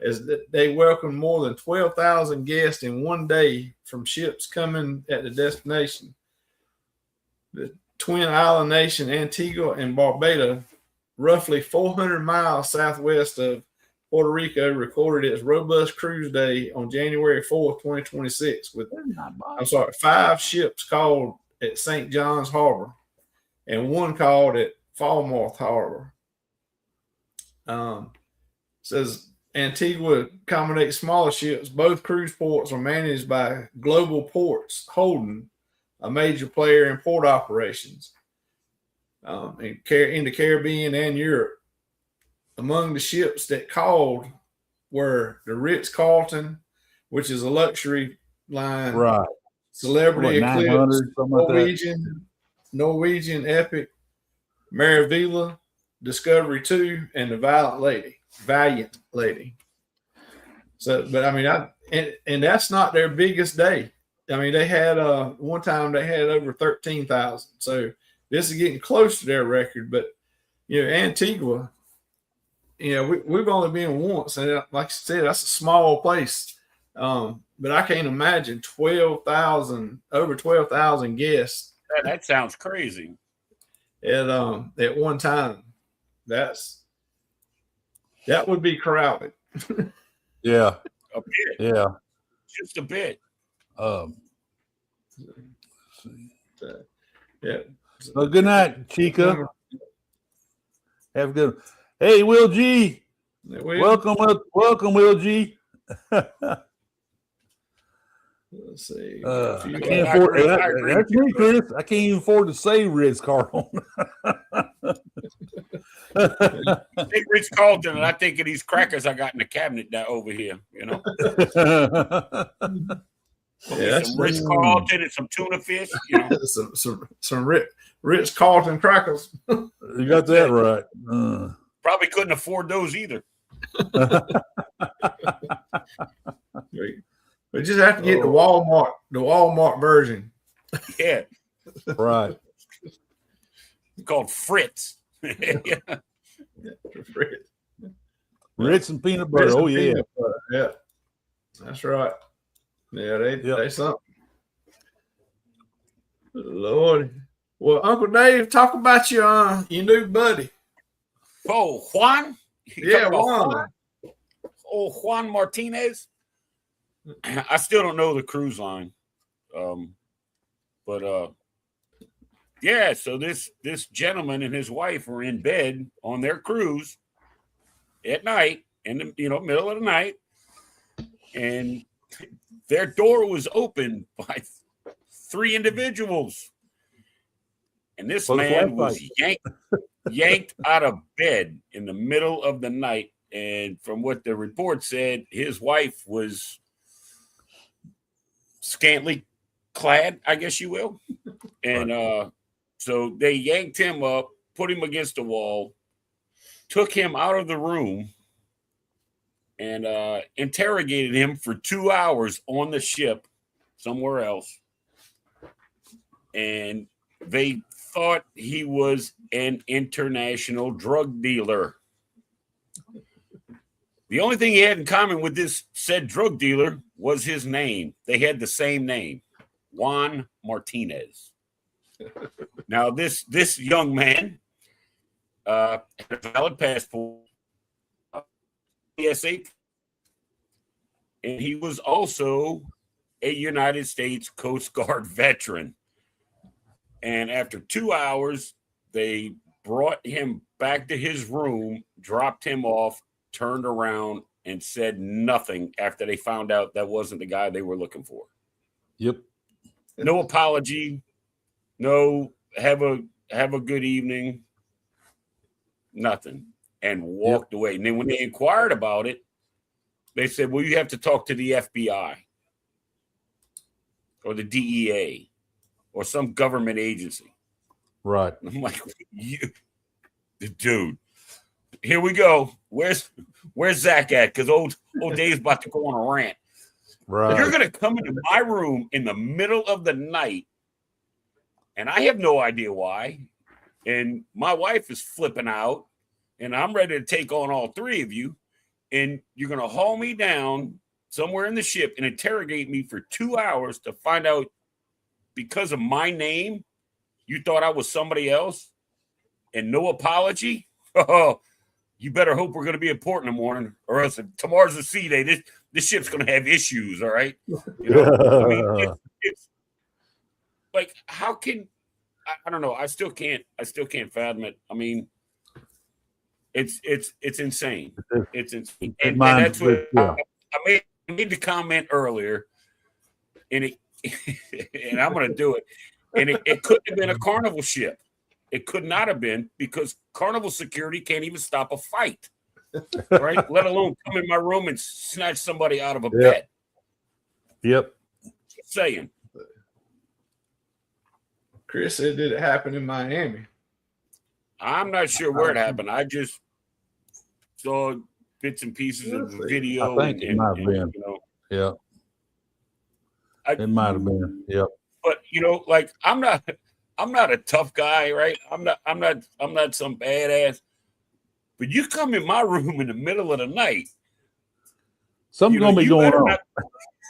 as they welcomed more than 12,000 guests in one day from ships coming at the destination. The twin island nation Antigua and Barbuda, roughly 400 miles southwest of Puerto Rico, recorded its robust cruise day on January 4th, 2026, with 5 ships called at St. John's Harbor and 1 called at Falmouth Harbor. Says Antigua accommodates smaller ships. Both cruise ports are managed by Global Ports Holding, a major player in port operations in the Caribbean and Europe. Among the ships that called were the Ritz-Carlton, which is a luxury line, right? Celebrity Eclipse, like Norwegian Epic, Maravilla, Discovery 2, and the Valiant Lady. So, but I mean, and that's not their biggest day. I mean, they had one time they had over 13,000. So this is getting close to their record. But Antigua, we've only been once, and like I said, that's a small place. But I can't imagine over 12,000 guests. That sounds crazy. At one time. That would be crowded. Yeah. A bit. Yeah. Just a bit. Yeah. Well, good night, Chica. Have a good. Hey, Will G. Welcome, Will G. Let's see. I can't afford that's me, Chris. I can't even afford to say Ritz Carlton. I think Ritz Carlton, and I think of these crackers I got in the cabinet down over here. Some Ritz Carlton and some tuna fish. some Ritz Carlton crackers. You got that right. Probably couldn't afford those either. We just have to get the Walmart version. Yeah. Right. It's called Fritz. Fritz. Ritz and peanut butter. Oh, yeah. Yeah. That's right. Yeah, they something. Lord. Well, Uncle Dave, talk about your new buddy. Oh, Juan? Yeah, Juan. Oh, Juan Martinez. I still don't know the cruise line. Yeah, so this gentleman and his wife were in bed on their cruise at night, in the middle of the night, and their door was opened by 3 individuals. And this man was yanked out of bed in the middle of the night. And from what the report said, his wife was scantily clad, I guess you will. And so they yanked him up, put him against the wall, took him out of the room, and interrogated him for 2 hours on the ship somewhere else. And they thought he was an international drug dealer. The only thing he had in common with this said drug dealer was his name. They had the same name, Juan Martinez. Now, this young man had a valid passport, PSA, and he was also a United States Coast Guard veteran. And after 2 hours, they brought him back to his room, dropped him off, turned around, and said nothing after they found out that wasn't the guy they were looking for. Yep. No apology. No, have a good evening. Nothing. And walked away. And then when they inquired about it, they said, well, you have to talk to the FBI or the DEA or some government agency. Right. I'm like, dude, here we go. Where's Zach at? Because old Dave's about to go on a rant. Right. You're going to come into my room in the middle of the night, and I have no idea why. And my wife is flipping out, and I'm ready to take on all 3 of you. And you're going to haul me down somewhere in the ship and interrogate me for 2 hours to find out because of my name, you thought I was somebody else, and no apology? Oh, you better hope we're going to be in port in the morning, or else if tomorrow's a sea day, this ship's going to have issues, all right? I mean, it's like, how can I don't know. I still can't fathom it. I mean, it's insane. It's insane. And that's what I made the comment earlier, and and I'm going to do it. And it couldn't have been a Carnival ship. It could not have been, because Carnival security can't even stop a fight, right? Let alone come in my room and snatch somebody out of a bed. Yep. Just saying. Chris said, did it happen in Miami? I'm not sure where it happened. I just saw bits and pieces of the video. I think it might have been. Yeah. It might have been. Yep. But like, I'm not a tough guy, right? I'm not some badass. But you come in my room in the middle of the night. Something's gonna be going on.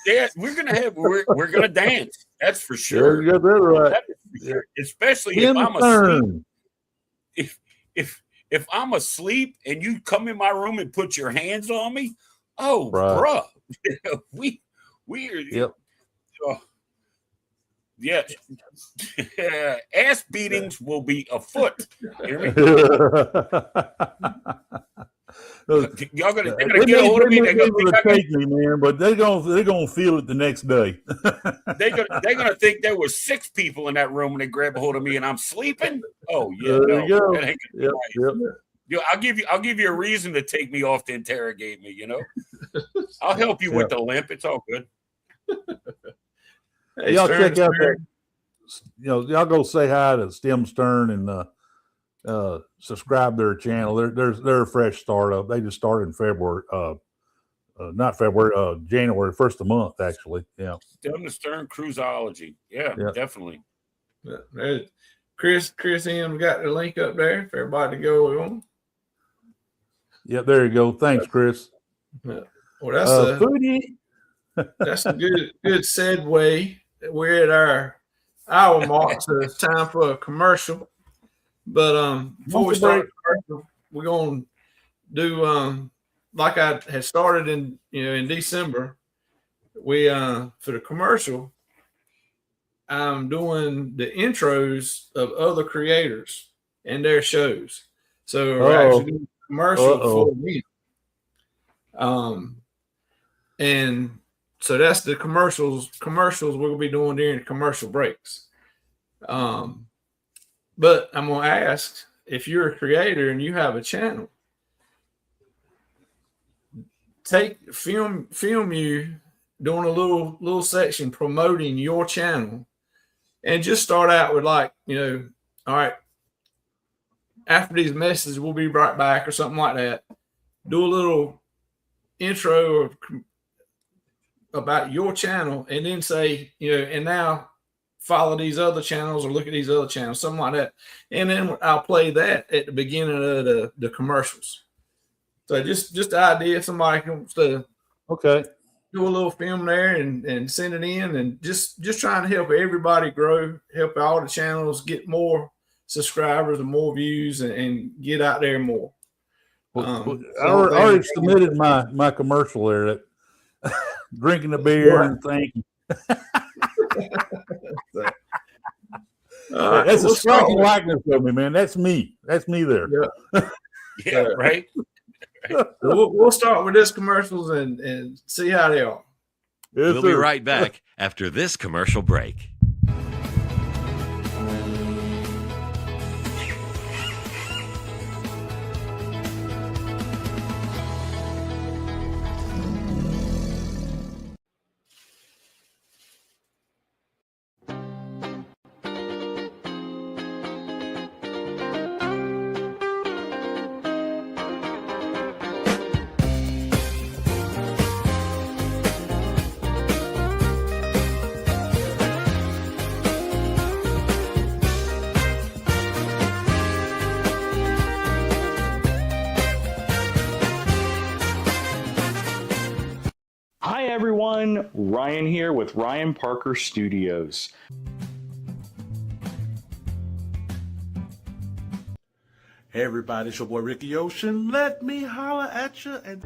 Yeah, we're gonna dance. That's for sure. Yeah, that's right. Sure. Especially if I'm asleep. If I'm asleep and you come in my room and put your hands on me, oh, bruh, we are. Yep. Yeah, ass beatings will be afoot. Hear me? Y'all they're gonna get a hold of me. They're gonna take me, man, but they're gonna feel it the next day. they're gonna think there was 6 people in that room when they grab a hold of me and I'm sleeping. Oh yeah, there you go. Yep. I'll give you a reason to take me off to interrogate me. You know, I'll help you with the limp. It's all good. Hey, y'all check out that. Y'all go say hi to Stem Stern and subscribe to their channel. They're a fresh startup. They just started in February. Not February. January, first of the month actually. Yeah. Stem Stern Cruiseology. Yeah, definitely. Yeah. Chris M got the link up there for everybody to go on. Yep, there you go. Thanks, Chris. Yeah. Well, that's a good segue. We're at our hour mark, so it's time for a commercial. But before we start the commercial, we're gonna do like I had started in December. We for the commercial, I'm doing the intros of other creators and their shows. So we're actually doing a commercial for me. And so that's the commercials we're gonna be doing during the commercial breaks. But I'm gonna ask, if you're a creator and you have a channel, film you doing a little section promoting your channel, and just start out with all right, after these messages we'll be right back or something like that. Do a little intro about your channel, and then say, and now follow these other channels or look at these other channels, something like that. And then I'll play that at the beginning of the commercials. So just the idea, if somebody wants to do a little film there and send it in, and just trying to help everybody grow, help all the channels get more subscribers and more views and get out there more. I already submitted my commercial there that drinking the beer and thank you. That's a striking likeness of me, man. That's me. That's me there. Yeah, right. We'll start with this commercials and see how they are. Yes, we'll be right back after this commercial break. Hi everyone, Ryan here with Ryan Parker Studios. Hey everybody, it's your boy Ricky Ocean. Let me holler at you. And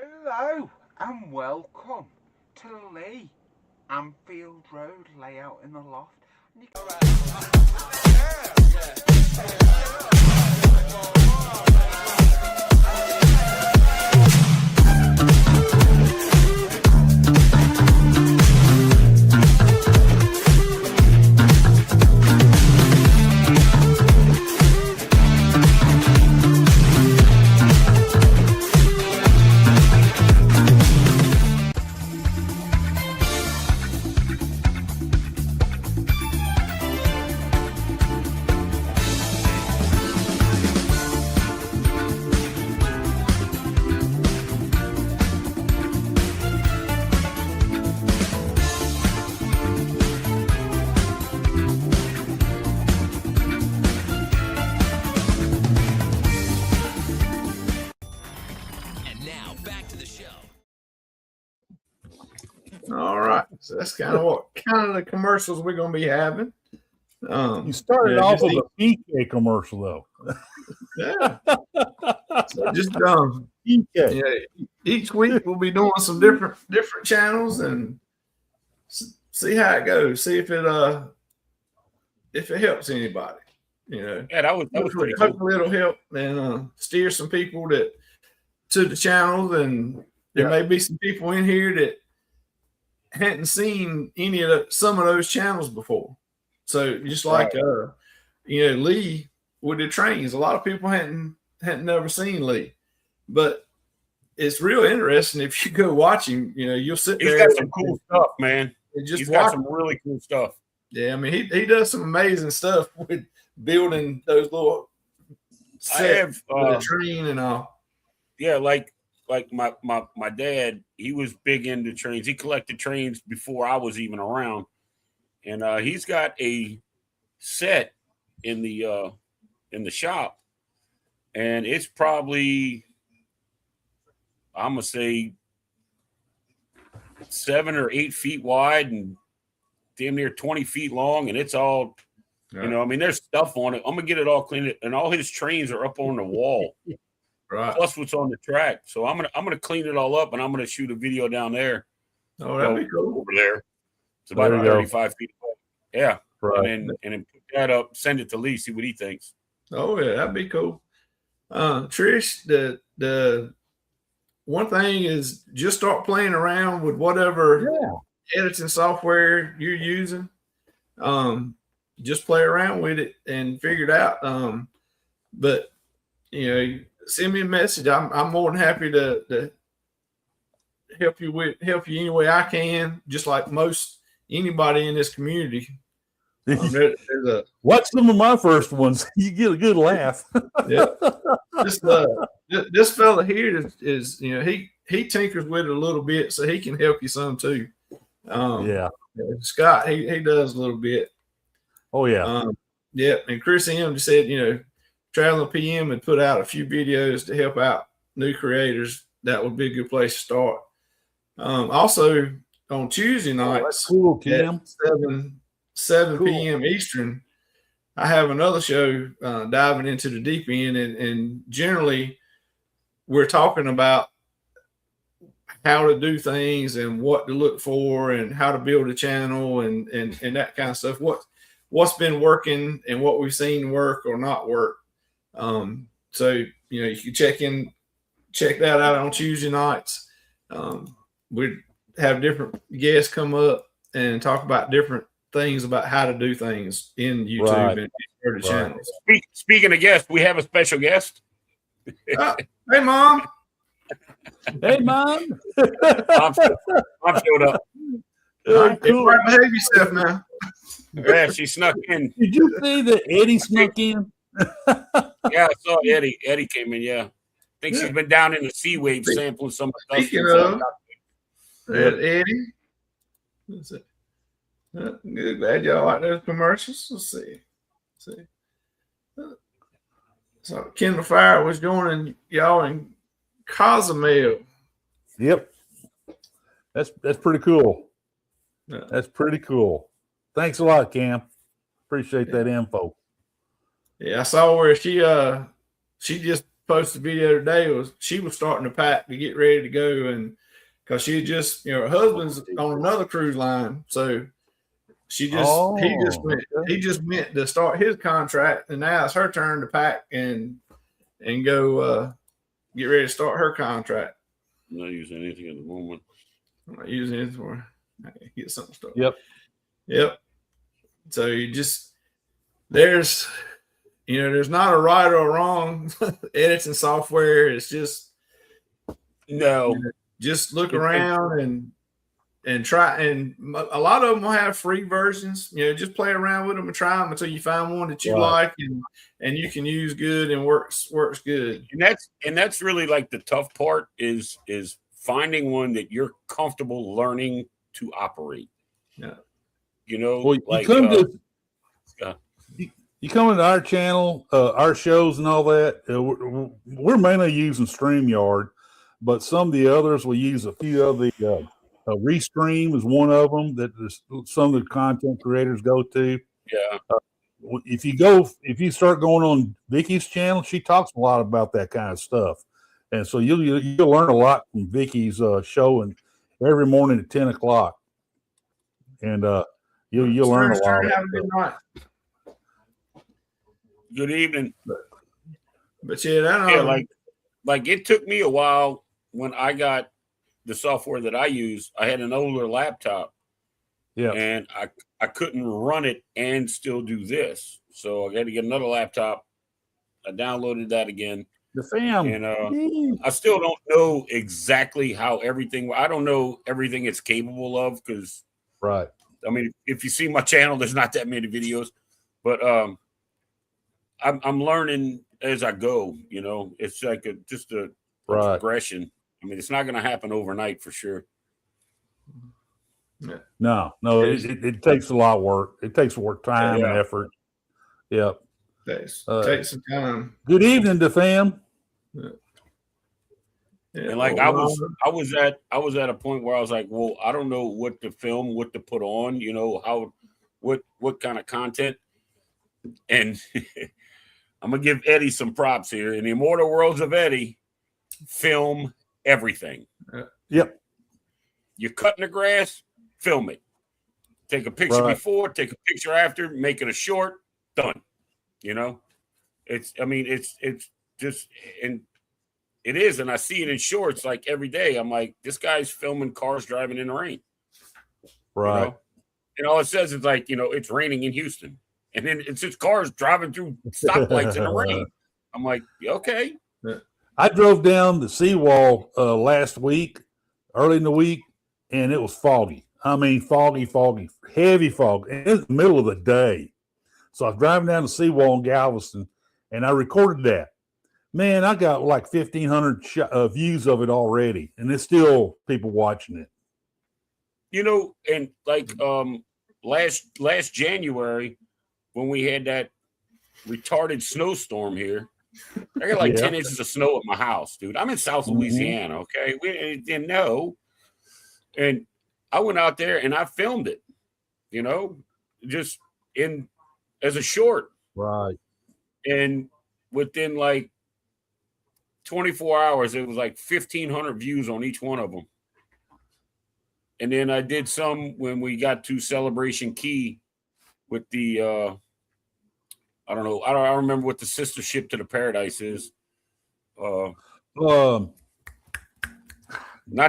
hello and welcome to Lee Anfield Road layout in the loft. So that's kind of the commercials we're gonna be having. You started off with a PK commercial though. Yeah. So just PK. yeah, each week we'll be doing some different channels and see how it goes. See if it helps anybody. You know, Yeah, that was pretty cool. Hopefully it'll help and steer some people to the channels, and there may be some people in here that hadn't seen some of those channels before. So just like Lee with the trains, a lot of people hadn't never seen Lee, but it's real interesting if you go watch him. You know, you'll sit there. He's got some cool stuff, man. He's got some really cool stuff. Yeah, I mean, he does some amazing stuff with building those little sets with a train and all. Yeah, like my dad, he was big into trains. He collected trains before I was even around, and he's got a set in the shop, and it's probably, I'm gonna say, 7 or 8 feet wide and damn near 20 feet long, and it's all, you know, I mean, there's stuff on it. I'm gonna get it all cleaned, and all his trains are up on the wall, right? Plus what's on the track. So I'm gonna clean it all up, and I'm gonna shoot a video down there. Oh, that'd be cool. Over there. It's about 35 feet away. Yeah, right. And then put that up, send it to Lee, see what he thinks. Oh yeah, that'd be cool. Trish, the one thing is just start playing around with whatever editing software you're using. Just play around with it and figure it out. But you know, send me a message. I'm more than happy to help you any way I can. Just like most anybody in this community. Watch some of my first ones. You get a good laugh. Yeah. This fella here is you know, he tinkers with it a little bit, so he can help you some too. Scott, he does a little bit. Oh yeah. And Chris M just said, you know, Traveling PM had put out a few videos to help out new creators. That would be a good place to start. Also on Tuesday nights, cool, Kim. At 7 p.m. Eastern, I have another show diving into the deep end, and generally we're talking about how to do things and what to look for and how to build a channel and that kind of stuff. What's been working and what we've seen work or not work. So, you know, you can check that out on Tuesday nights. We have different guests come up and talk about different things about how to do things in YouTube and other channels. Speaking of guests, we have a special guest. Hey, Mom. Hey, Mom. Mom showed up. Cool. Behave yourself now. Yeah, she snuck in. Did you see that Eddie snuck in? Yeah, I saw Eddie. Eddie came in, yeah. I think she's been down in the Sea Wave sampling some stuff. Speaking of Eddie. Let's see. Good, glad y'all like those commercials. Let's see. So Kindle Fire was joining y'all in Cozumel. Yep. That's pretty cool. Yeah. That's pretty cool. Thanks a lot, Cam. Appreciate that info. Yeah, I saw where she just posted a video today. She was starting to pack to get ready to go, and because she just, you know, her husband's on another cruise line, so he just went to start his contract, and now it's her turn to pack and go get ready to start her contract. I'm not using anything at the moment. I'm not using it for get something started. Yep. So there's not a right or wrong editing software. It's just just look around and try. And a lot of them will have free versions. You know, just play around with them and try them until you find one that you like and you can use good and works good. And that's really like the tough part is finding one that you're comfortable learning to operate. Yeah. You know, well, you come into our channel, our shows and all that. We're mainly using StreamYard, but some of the others will use a few of the Restream is one of them that some of the content creators go to. Yeah. If you start going on Vicky's channel, she talks a lot about that kind of stuff, and so you'll learn a lot from Vicky's show, and every morning at 10 o'clock, and you'll learn a lot. Have a good night. Good evening. But yeah, like it took me a while when I got the software that I use. I had an older laptop, and I couldn't run it and still do this, so I had to get another laptop. I downloaded that again. The fam, and I still don't know exactly how everything. I don't know everything it's capable of because, right. I mean, if you see my channel, there's not that many videos, but I'm learning as I go. You know, it's like just a progression. I mean, it's not going to happen overnight for sure. No, it takes a lot of work. It takes time and effort. Yep. Takes some time. Good evening to fam. Yeah, and like I was at a point where I was like, well, I don't know what to film, what to put on, you know, what kind of content. And I'm gonna give Eddie some props here. In the Immortal Worlds of Eddie, film everything. Yep. You're cutting the grass, film it. Take a picture before, take a picture after, make it a short, done. You know, it's just, and it is. And I see it in shorts like every day. I'm like, this guy's filming cars driving in the rain. Right. You know? And all it says is like, you know, it's raining in Houston. And then it's just cars driving through stoplights in the rain. I'm like, okay. I drove down the seawall last week, early in the week, and it was foggy. I mean, foggy, heavy fog. And it's the middle of the day. So I was driving down the seawall in Galveston, and I recorded that. Man, I got like 1,500 views of it already, and there's still people watching it. You know, and like last January, when we had that retarded snowstorm here, I got like 10 inches of snow at my house, dude. I'm in South Louisiana, okay? We didn't know. And I went out there and I filmed it, you know, just as a short. Right. And within like 24 hours, it was like 1,500 views on each one of them. And then I did some when we got to Celebration Key with the, I don't know. I don't remember what the sister ship to the Paradise is. Not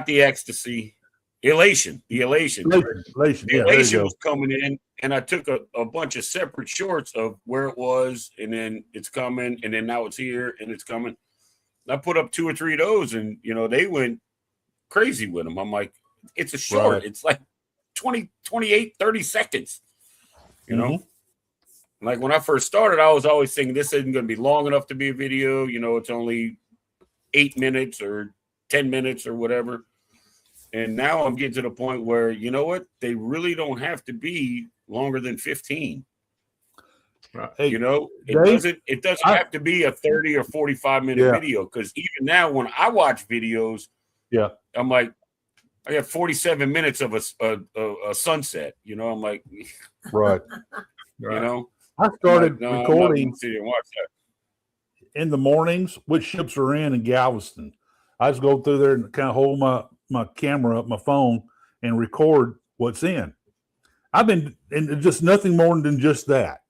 the Ecstasy. Elation. The Elation. Elation was coming in, and I took a bunch of separate shorts of where it was, and then it's coming, and then now it's here, and it's coming. I put up 2 or 3 of those, and, you know, they went crazy with them. I'm like, it's a short. Right. It's like 20, 28, 30 seconds, you know? Like when I first started, I was always thinking this isn't going to be long enough to be a video. You know, it's only 8 minutes or 10 minutes or whatever. And now I'm getting to the point where, you know what? They really don't have to be longer than 15. Right. Hey, you know, it doesn't have to be a 30 or 45-minute video, because even now when I watch videos, I'm like, I got 47 minutes of a sunset. You know, I'm like, right. You know, I started recording in the mornings which ships are in Galveston. I just go through there and kind of hold my camera up, my phone, and record what's in. I've been, and just nothing more than just that.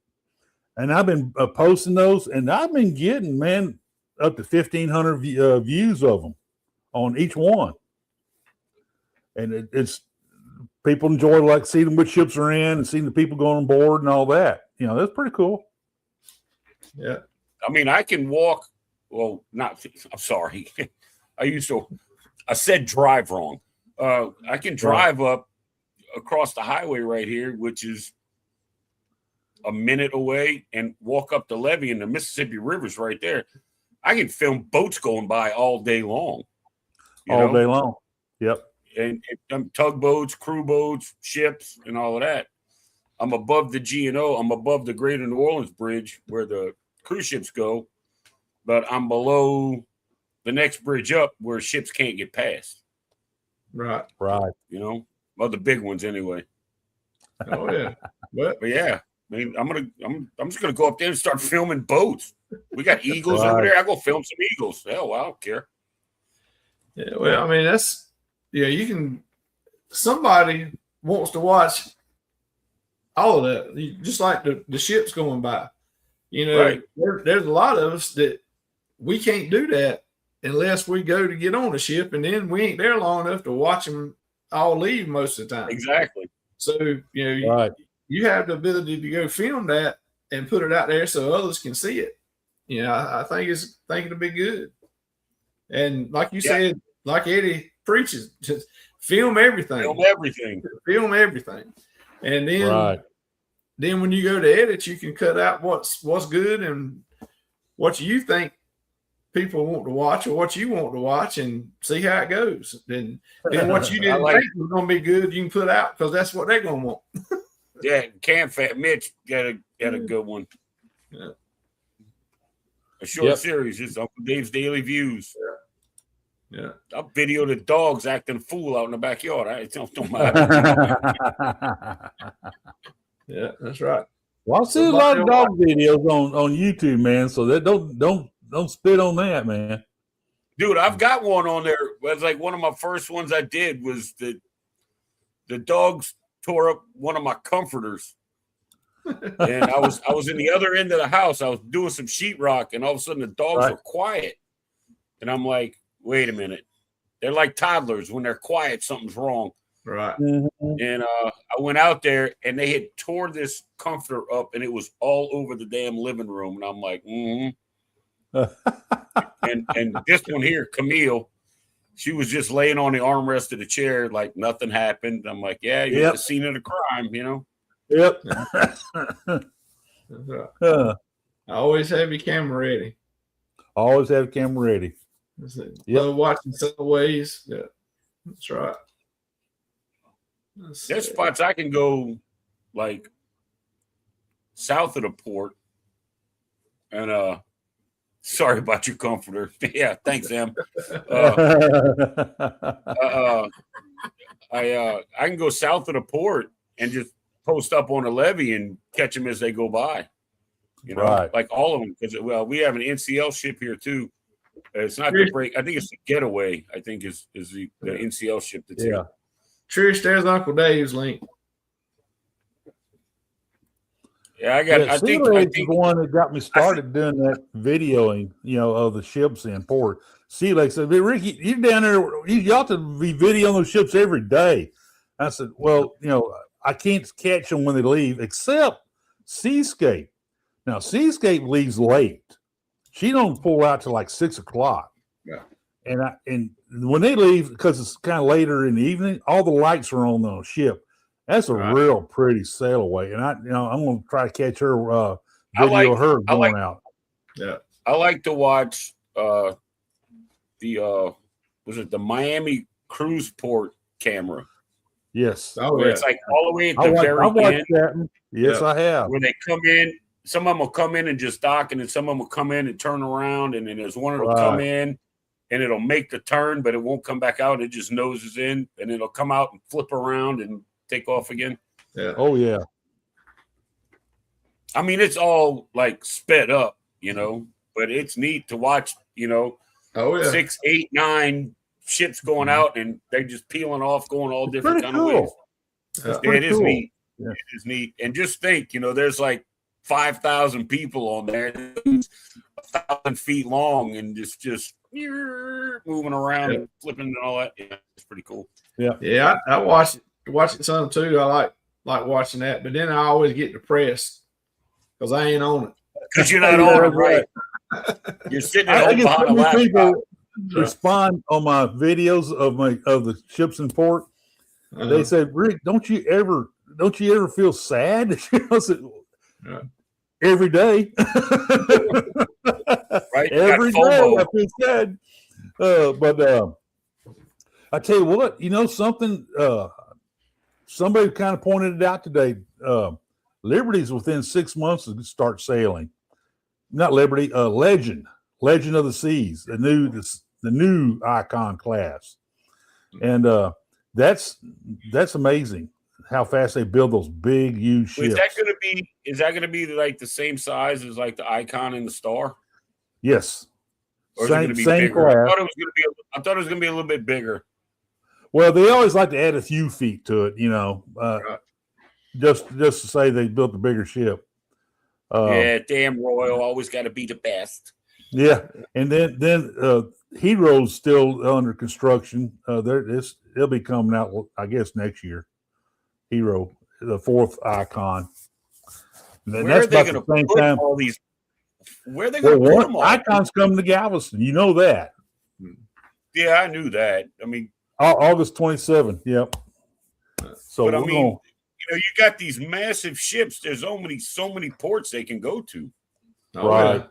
And I've been posting those, and I've been getting, man, up to 1,500 views of them on each one. And it's people enjoy, like, seeing which ships are in and seeing the people going on board and all that. You know, that's pretty cool. Yeah. I mean, I can walk. Well, I'm sorry. I said drive wrong. I can drive up across the highway right here, which is a minute away, and walk up the levee, and the Mississippi River's right there. I can film boats going by all day long. All day long. Yep. And tugboats, crew boats, ships, and all of that. I'm above the G&O. I'm above the Greater New Orleans Bridge where the cruise ships go, but I'm below the next bridge up where ships can't get past. Right. You know, well, the big ones anyway. Oh yeah. But yeah, I mean, I'm just gonna go up there and start filming boats. We got eagles over there. I go film some eagles. Hell, I don't care. Yeah. Well, I mean, you can. Somebody wants to watch all of that, just like the ships going by. You know, Right. there's a lot of us that we can't do that unless we go to get on the ship, and then we ain't there long enough to watch them all leave most of the time. Exactly. So, you know, you have the ability to go film that and put it out there so others can see it. You know, I think it'll be good. And like you said, like Eddie preaches, just film everything. Film everything. Film everything. And then when you go to edit, you can cut out what's good and what you think people want to watch or what you want to watch and see how it goes. Then what you didn't think was going to be good, you can put out because that's what they're going to want. Yeah, Cam Fat Mitch got a good one. Yeah. A short series, just Uncle Dave's Daily Views. Yeah. I'll video the dogs acting a fool out in the backyard. I don't matter. Yeah, that's right. Well, I see a lot of dog videos on YouTube, man. So that don't spit on that, man. Dude, I've got one on there. It was like one of my first ones I did was the dogs tore up one of my comforters. And I was in the other end of the house. I was doing some sheetrock, and all of a sudden the dogs were quiet. And I'm like, wait a minute. They're like toddlers. When they're quiet, something's wrong. Right. And I went out there, and they had tore this comforter up, and it was all over the damn living room. And I'm like, and this one here, Camille, she was just laying on the armrest of the chair like nothing happened. I'm like, yeah, you're at the scene of the crime, you know? Yep. I always have your camera ready. Always have a camera ready. Love watching Subways. Yeah, that's right. There's spots I can go like south of the port. And sorry about your comforter. Yeah, thanks, Em. I can go south of the port and just post up on a levee and catch them as they go by. You know, like all of them. Because we have an NCL ship here too. It's not the break. I think it's the Getaway. I think is the NCL ship that's here. Trish, there's Uncle Dave's link. Yeah, I think the one that got me started doing that videoing, of the ships in port. Sea Lake said, "Ricky, you down there? You ought to be videoing those ships every day." I said, "Well, I can't catch them when they leave, except Seascape. Now, Seascape leaves late. She don't pull out till like 6 o'clock. Yeah. And when they leave, because it's kind of later in the evening, all the lights are on the ship. That's a real pretty sail away. And I'm going to try to catch her, video her going out. Yeah. I like to watch the Miami cruise port camera. Yes. Where it's like all the way at the very end. That. Yes, I have. Where they come in, some of them will come in and just dock, and then some of them will come in and turn around, and then there's one that'll come in and it'll make the turn, but it won't come back out. It just noses in, and it'll come out and flip around and take off again. Yeah. Oh, yeah. I mean, it's all like sped up, but it's neat to watch, 6, 8, 9 ships going out, and they're just peeling off, going all different kind of ways. It is neat. Yeah. It is neat. And just think, there's like 5,000 people on there, 1,000 feet long, and just moving around and flipping and all that. Yeah, it's pretty cool. Yeah. Yeah, I watch it some too. I like watching that, but then I always get depressed because I ain't on it. Because you're not on it, right? You're sitting at home behind a laptop. Respond on my videos of the ships in port. They said, "Rick, don't you ever feel sad?" I said, every day. Right? Every day I feel sad. But I tell you what, something. Somebody kind of pointed it out today. Liberty's within 6 months to start sailing. Not Liberty, Legend of the Seas, the new Icon class. And That's amazing how fast they build those big, huge ships. Is that gonna be like the same size as like the Icon and the Star? Yes. Or is it gonna be bigger? Class. I thought it was gonna be a little bit bigger. Well, they always like to add a few feet to it, just to say they built a bigger ship. Damn Royal, always got to be the best. Yeah, and then Hero's still under construction. It'll be coming out, I guess, next year. Hero, the 4th Icon. And Where are they going to put all these? Where are they going to put them all? Icon's coming to Galveston. You know that. Yeah, I knew that. I mean, August 27th. Yep. So, but I mean, you got these massive ships. There's so many ports they can go to. Right.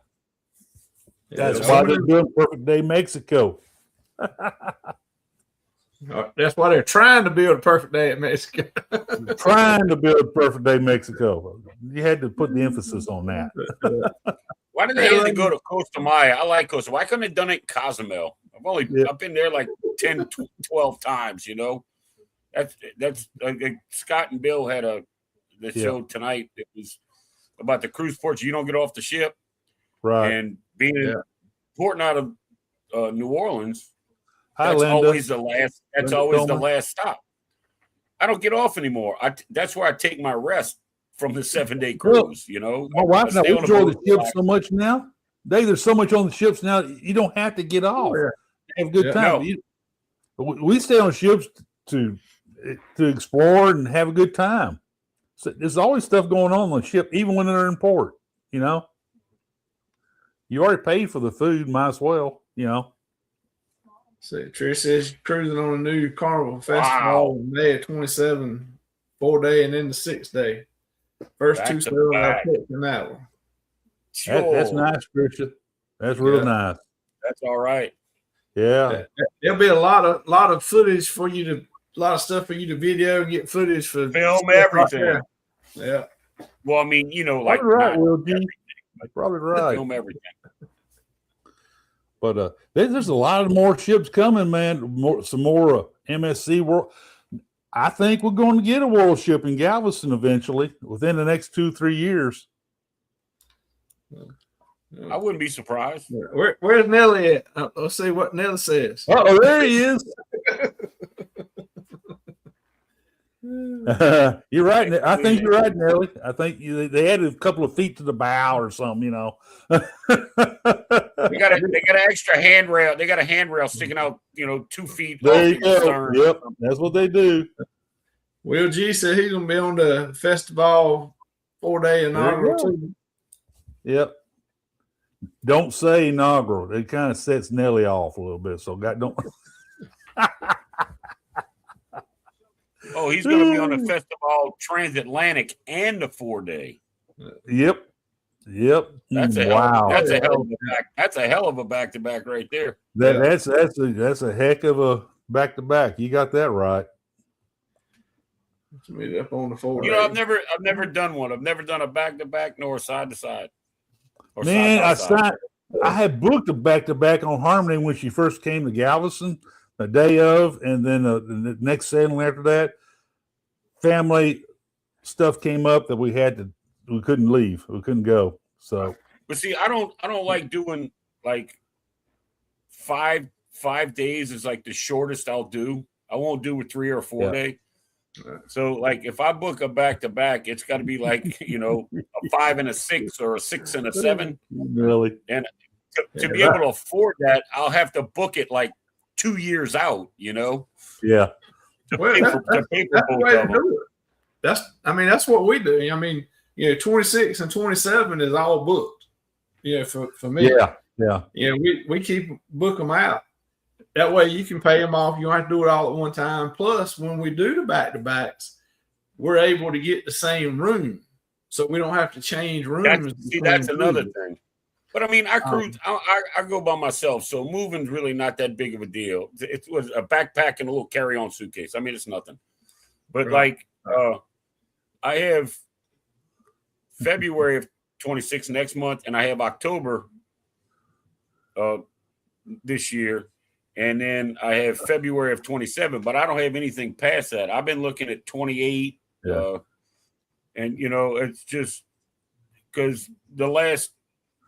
That's why they're doing Perfect Day Mexico. That's why they're trying to build a Perfect Day at Mexico. Trying to build Perfect Day Mexico. You had to put the emphasis on that. Why did they have to go to Costa Maya? I like Costa. Why couldn't they have done it in Cozumel? I've been there like 10, 12 times. That's Scott and Bill had the show tonight. It was about the cruise ports. You don't get off the ship, right? And being porting out of New Orleans, that's Highlander, always the last. That's always the last stop. I don't get off anymore. That's where I take my rest from the 7-day cruise. My wife and I enjoy the ship so much now. There's so much on the ships now. You don't have to get off. Have a good time. No. We stay on ships to explore and have a good time. So there's always stuff going on the ship, even when they're in port. You already paid for the food, might as well. See, Trish says cruising on a new Carnival Festival in May of 27, 4-day, and then the 6-day. First two still I picked in that one. That's nice, Trisha. That's real nice. That's all right. Yeah. There'll be a lot of footage for you to, a lot of stuff for you to video, get footage for film everything. Yeah. Well, I mean, like Will G. Probably right. Film everything. But there's a lot of more ships coming, man. Some more MSC world. I think we're going to get a world ship in Galveston eventually, within the next 2-3 years. I wouldn't be surprised. Where's Nelly at? Let's see what Nelly says. Oh, there he is. You're right. I think you're right, Nelly. I think they added a couple of feet to the bow or something. They got an extra handrail. They got a handrail sticking out, 2 feet. There you go. Yep, that's what they do. Will G said he's gonna be on the festival 4-day inaugural too. Yep. Don't say inaugural. It kind of sets Nelly off a little bit. So don't. Oh, he's going to be on the festival transatlantic and the 4-day. Yep. That's a hell of a back. That's a hell of a back-to-back right there. That's a heck of a back-to-back. You got that right. Meet up on the 4-day. I've never done one. I've never done a back-to-back nor a side-to-side. Man, I had booked a back-to-back on Harmony when she first came to Galveston, the day of, and then the next sailing after that. Family stuff came up that we couldn't leave. We couldn't go. So, but see, I don't like doing like 5 days is like the shortest I'll do. I won't do a 3 or 4 day. So, like, if I book a back-to-back, it's got to be like, a 5 and a 6 or a 6 and a 7. Really? And to be able to afford that, I'll have to book it like 2 years out, Yeah. That's the way to do it. That's what we do. 26 and 27 is all booked. For me. Yeah. We book them out. That way you can pay them off. You don't have to do it all at one time. Plus, when we do the back-to-backs, we're able to get the same room. So we don't have to change rooms. That's another thing. But, I mean, I cruise. I go by myself, so moving's really not that big of a deal. It was a backpack and a little carry-on suitcase. I mean, it's nothing. But, I have February of 26 next month, and I have October this year. And then I have February of 27, but I don't have anything past that. I've been looking at 28. And, you know, it's just because the last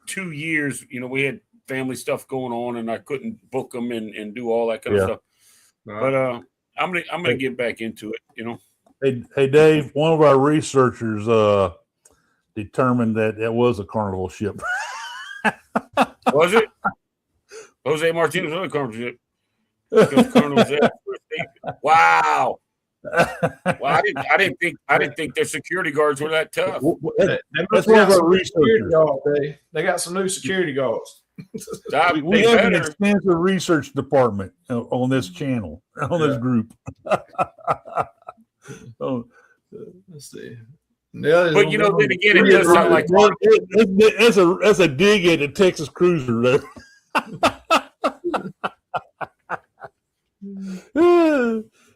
2 years, you know, we had family stuff going on and I couldn't book them and do all that kind of stuff. But I'm gonna get back into it, you know. Hey, Dave, one of our researchers determined that it was a Carnival ship. Was it? Jose Martinez was a Carnival ship. Carnival's there. Wow. Well, I didn't think their security guards were that tough. That's one of our researchers. They got some new security guards. We have an extensive research department on this channel, on this group. Let's see. But you know, then again, it does sound like that's a dig at a Texas cruiser there.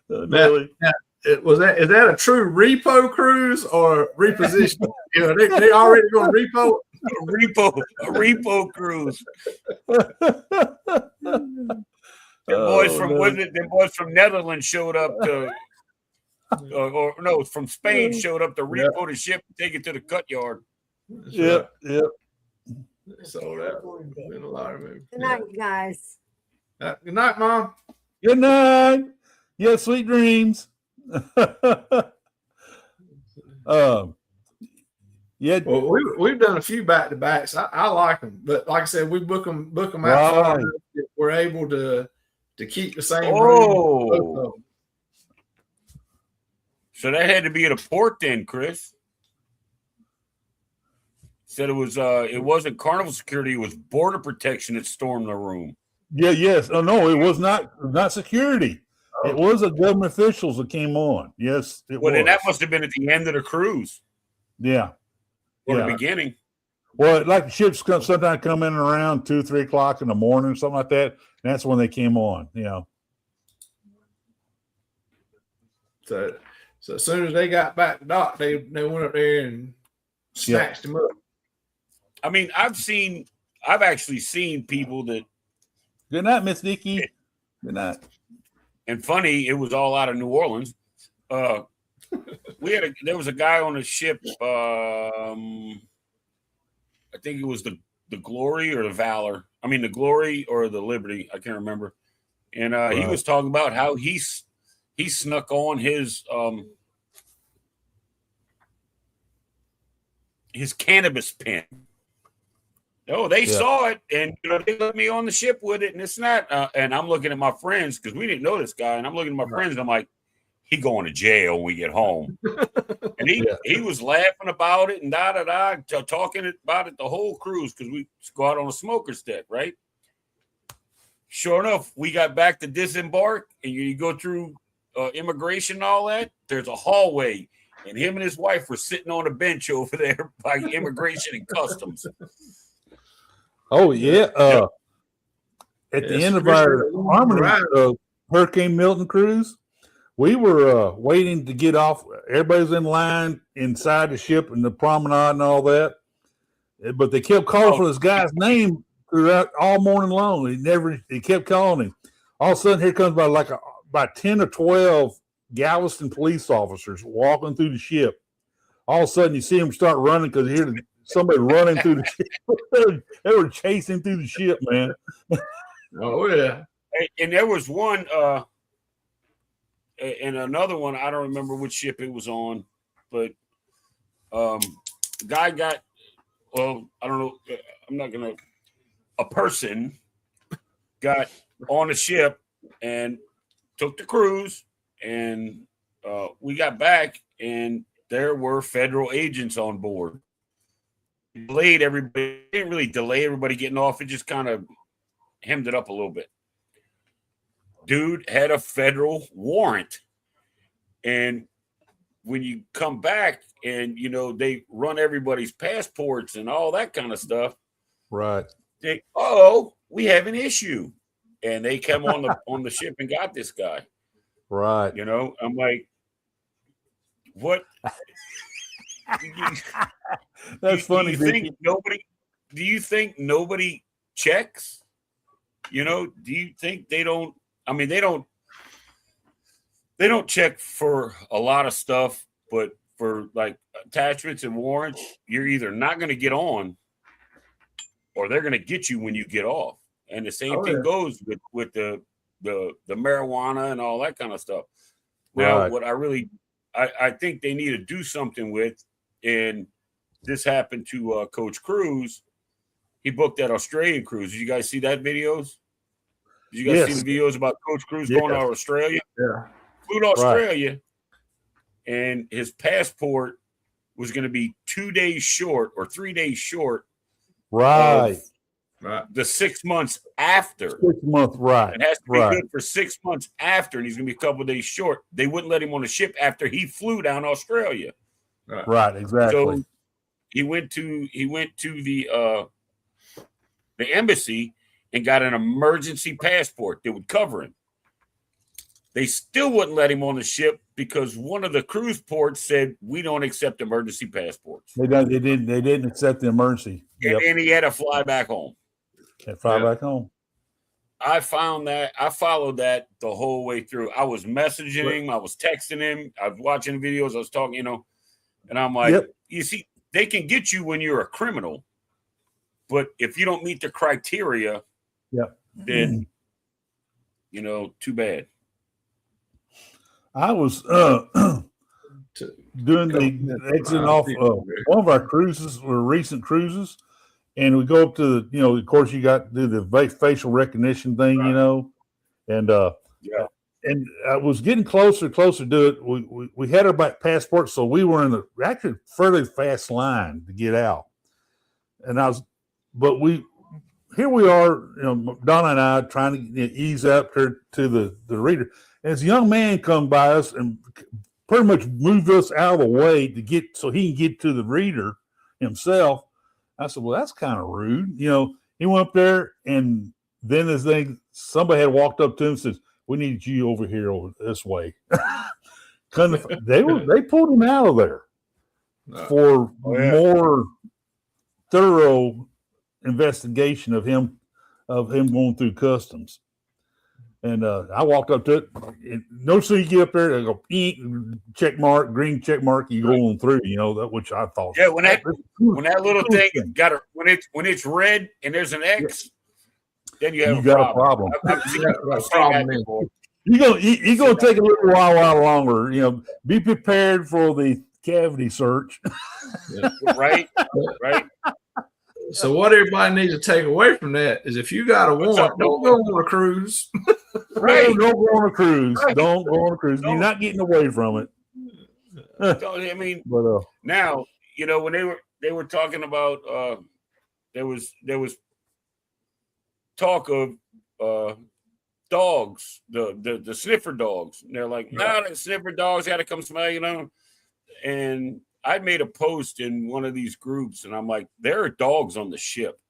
Is that a true repo cruise or reposition? You know, they already going to repo a repo cruise. Them boys from Netherlands showed up to, from Spain showed up to repo the ship and take it to the cut yard. Yep. So that been a lot of movies. Good night, guys. Good night, Mom. Good night. Yeah, sweet dreams. Yeah. Well, we've done a few back to backs. I like them, but like I said, we book them out far enough that we're able to keep the same room. So that had to be at a port then, Chris. Said it wasn't Carnival security, it was border protection that stormed the room. Yeah, yes. Oh no, it was not security. It was the government officials that came on. Yes, it was. Then that must have been at the end of the cruise. Yeah. Or the beginning. Well, like the ships sometimes come in around 2-3 o'clock in the morning or something like that. And that's when they came on, you know. So as soon as they got back to dock, they went up there and snatched him up. I mean, I've actually seen people that. Good night, Miss Nikki. Good night. And funny, it was all out of New Orleans. There was a guy on a ship. I think it was the Glory or the Valor. I mean, the Glory or the Liberty. I can't remember. And he was talking about how he snuck on his cannabis pen. Oh, they saw it, and they let me on the ship with it, and it's not. And I'm looking at my friends because we didn't know this guy, and I'm looking at my friends, and I'm like, he going to jail when we get home. And he was laughing about it and talking about it the whole cruise because we go out on a smoker's deck, right? Sure enough, we got back to disembark, and you go through immigration and all that. There's a hallway, and him and his wife were sitting on a bench over there by immigration and customs. Oh yeah. At the end of our Harmony Hurricane Milton cruise, we were waiting to get off. Everybody's in line inside the ship and the promenade and all that. But they kept calling for this guy's name throughout all morning long. He kept calling him. All of a sudden, here comes about 10 or 12 Galveston police officers walking through the ship. All of a sudden, you see them start running because you hear somebody running through the ship. They were chasing through the ship, man. Oh, yeah. And there was one, and another one, I don't remember which ship it was on, but the guy got, well, I don't know, a person got on a ship and took the cruise, and we got back, and there were federal agents on board. Delayed everybody. It didn't really delay everybody getting off. It just kind of hemmed it up a little bit. Dude had a federal warrant. And when you come back and, they run everybody's passports and all that kind of stuff. Right. We have an issue. And they come on the ship and got this guy. Right. I'm like, what? That's funny. Do you think nobody checks? You know, do you think they don't? I mean, they don't check for a lot of stuff, but for like attachments and warrants, you're either not going to get on, or they're going to get you when you get off. And the same thing goes with the marijuana and all that kind of stuff. Now, what I think they need to do something with, and this happened to Coach Cruz. He booked that Australian cruise. Did you guys see that videos? Did you guys see the videos about Coach Cruz going to Australia? Yeah. Flew to Australia, and his passport was going to be 2 days short or 3 days short. Right. The 6 months after. 6 months, right. It has to be good for 6 months after, and he's going to be a couple of days short. They wouldn't let him on the ship after he flew down to Australia. Right, exactly. So he went to the embassy and got an emergency passport that would cover him. They still wouldn't let him on the ship because one of the cruise ports said, we don't accept emergency passports. They didn't accept the emergency. And he had to fly back home. Back home. I followed that the whole way through. I was messaging him, I was texting him, I was watching videos, I was talking, and I'm like, you see, they can get you when you're a criminal, but if you don't meet the criteria, then too bad. I was doing the exiting off one of our cruises, or recent cruises, and we go up to the, of course, you got to do the facial recognition thing, and and I was getting closer to it. We had our passports, so we were in the actually fairly fast line to get out, and here we are, Donna and I trying to ease up to the reader. And this young man come by us and pretty much moved us out of the way so he can get to the reader himself. I said, well, that's kind of rude. He went up there, and then somebody had walked up to him and says, we need you over here over this way. They pulled him out of there for more thorough investigation of him going through customs. And I walked up to it. No sooner you get up there, they go check mark, green check mark. You go on through, which I thought. Yeah, when that little thing when it's red and there's an X, then you have a problem. You're gonna take a little while longer. Be prepared for the cavity search. Right. So what everybody needs to take away from that is if you got a warrant, don't go on a cruise. Right. Don't go on a cruise. Don't go on a cruise. You're not getting away from it. I mean, now, when they were talking about there was talk of dogs, the sniffer dogs. And they're like, no, the sniffer dogs got to come smell, And I made a post in one of these groups, and I'm like, there are dogs on the ship.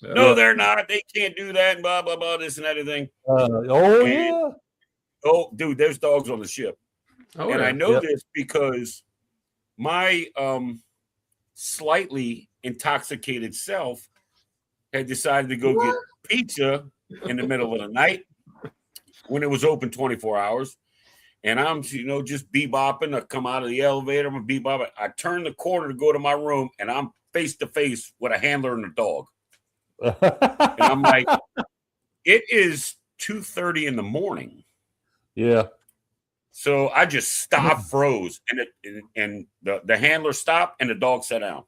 No, they're not. They can't do that, and blah, blah, blah, this and that and thing. Oh, dude, there's dogs on the ship. I know this because my slightly intoxicated self had decided to go get pizza in the middle of the night when it was open 24 hours. And I'm, just bebopping. I come out of the elevator. I'm bebopping. I turn the corner to go to my room, and I'm face to face with a handler and a dog. And I'm like, it is 2:30 in the morning. Yeah. So I just stopped, froze, and the handler stopped, and the dog sat down.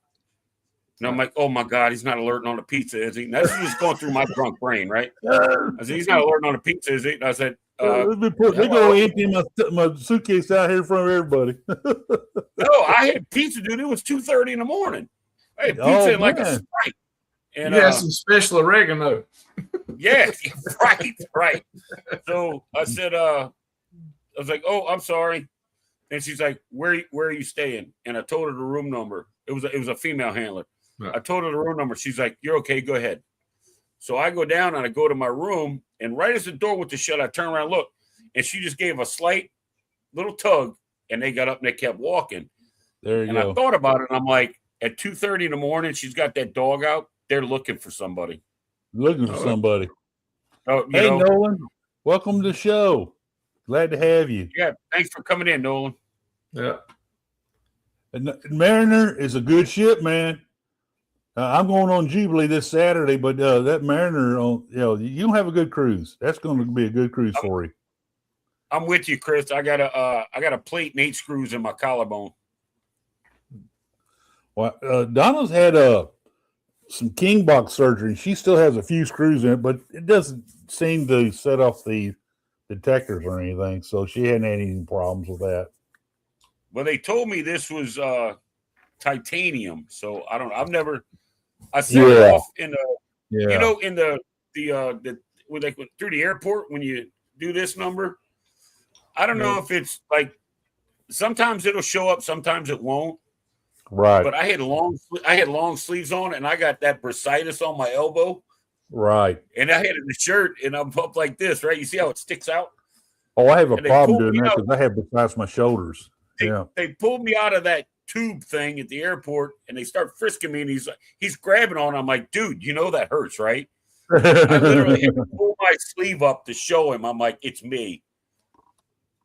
And I'm like, oh my God, he's not alerting on the pizza, is he? And that's just going through my drunk brain, right? I said, he's not alerting on the pizza, is he? And I said, they're going to empty my suitcase out here in front of everybody. No, I had pizza, dude. It was 2:30 in the morning. I had pizza in like a Sprite. And you had some special oregano. Yeah, right. So I said, I was like, oh, I'm sorry. And she's like, where are you staying? And I told her the room number. It was a female handler. Right. I told her the room number. She's like, you're okay, go ahead. So I go down and I go to my room, and right as the door went to shut, I turn around and look, and she just gave a slight little tug, and they got up and they kept walking. There you go. I thought about it, and I'm like, at 2:30 in the morning, she's got that dog out. They're looking for somebody. Looking for somebody. Hey, Nolan, welcome to the show. Glad to have you. Yeah, thanks for coming in, Nolan. Yeah. And Mariner is a good ship, man. I'm going on Jubilee this Saturday, but that Mariner, you don't have a good cruise. That's going to be a good cruise for you. I'm with you, Chris. I got a plate and 8 screws in my collarbone. Well, Donna's had some king box surgery. She still has a few screws in it, but it doesn't seem to set off the detectors or anything. So she hadn't had any problems with that. Well, they told me this was titanium, so I don't. I've never. I set it off in the, in the with like through the airport when you do this number. I don't know if it's like sometimes it'll show up, sometimes it won't. Right. But I had long sleeves on, and I got that bursitis on my elbow. Right. And I had it in the shirt, and I'm up like this, right? You see how it sticks out? Oh, I have a problem doing that because I have besides my shoulders. They pulled me out of that tube thing at the airport, and they start frisking me, and he's grabbing on. I'm like, dude, you know that hurts, right? I literally had to pull my sleeve up to show him. I'm like, it's me.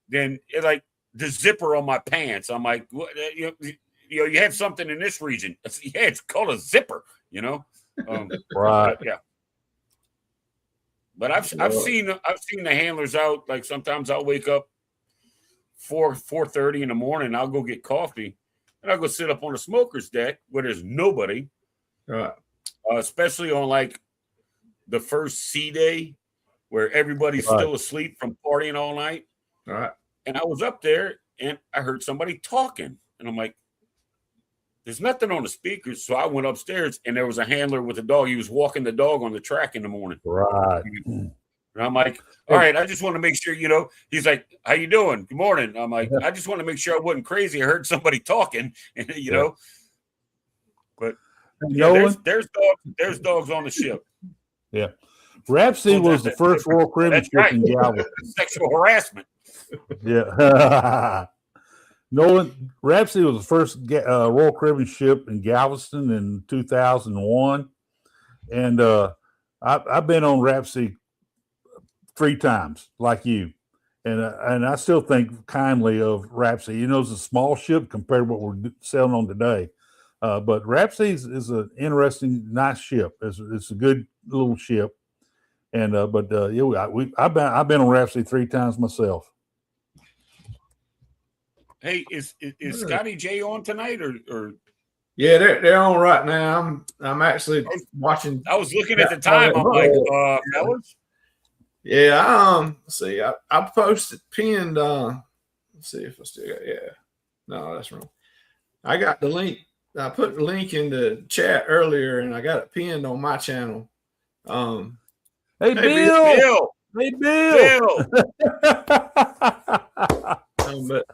Then like the zipper on my pants. I'm like, what? You have something in this region. Yeah, it's called a zipper. Right? Yeah. But I've seen the handlers out. Like sometimes I'll wake up 4:30 in the morning. I'll go get coffee, and I'll go sit up on the smoker's deck where there's nobody. Right. Especially on like the first sea day where everybody's still asleep from partying all night. All right. And I was up there and I heard somebody talking, and I'm like, there's nothing on the speakers. So I went upstairs, and there was a handler with a dog. He was walking the dog on the track in the morning. Right. And I'm like, all right, I just want to make sure, he's like, how you doing? Good morning. I'm like, I just want to make sure I wasn't crazy. I heard somebody talking, know. But there's dogs on the ship. Yeah. Rhapsody was the first Royal Caribbean ship in Galveston. Sexual harassment. Yeah. Nolan, Rhapsody was the first Royal Caribbean ship in Galveston in 2001. And I've been on Rhapsody 3 times, like you. And I still think kindly of Rhapsody. It's a small ship compared to what we're sailing on today. But Rhapsody is an interesting, nice ship. It's a good little ship. And I've been on Rhapsody 3 times myself. Hey, is Scotty J on tonight or? Yeah, they're on right now. I'm actually watching. I was looking at the time. I'm like, fellas. Yeah, let's see. I posted pinned. Let's see if I still got. Yeah, no, that's wrong. I got the link. I put the link in the chat earlier, and I got it pinned on my channel. Hey, Bill. Hey, Bill. But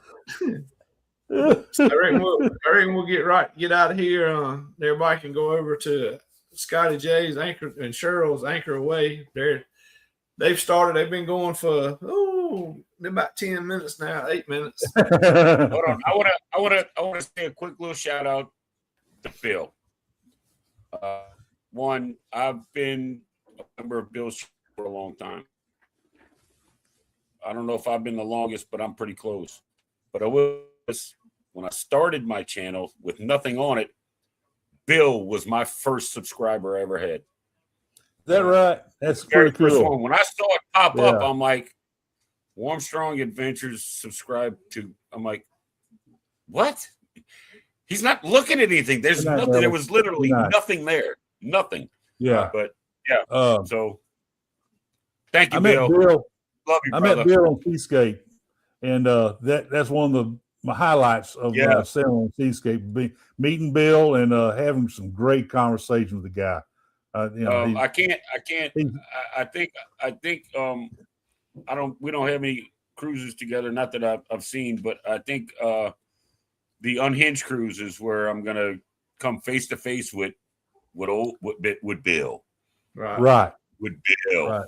I reckon we'll get out of here. Everybody can go over to Scotty J's Anchor and Cheryl's Anchor Away. They've started. They've been going for about 10 minutes now, 8 minutes. Hold on. I want to say a quick little shout out to Bill. One, I've been a member of Bill's for a long time. I don't know if I've been the longest, but I'm pretty close. But I was, when I started my channel with nothing on it, Bill was my first subscriber I ever had. Is that right? That's pretty cool. When I saw it pop up, I'm like, Warmstrong Adventures, subscribe to. I'm like, what? He's not looking at anything. There's nothing. There was literally nothing there. Nothing. Yeah. But yeah. So thank you, Bill. Love you, I brother. met Bill on Seascape, and that's one of my highlights of sailing on Seascape. Meeting Bill and having some great conversation with the guy. I can't. I think. We don't have any cruises together. Not that I've seen, but I think the Unhinged cruise is where I'm gonna come face to face with Bill. Right. With Bill. Right.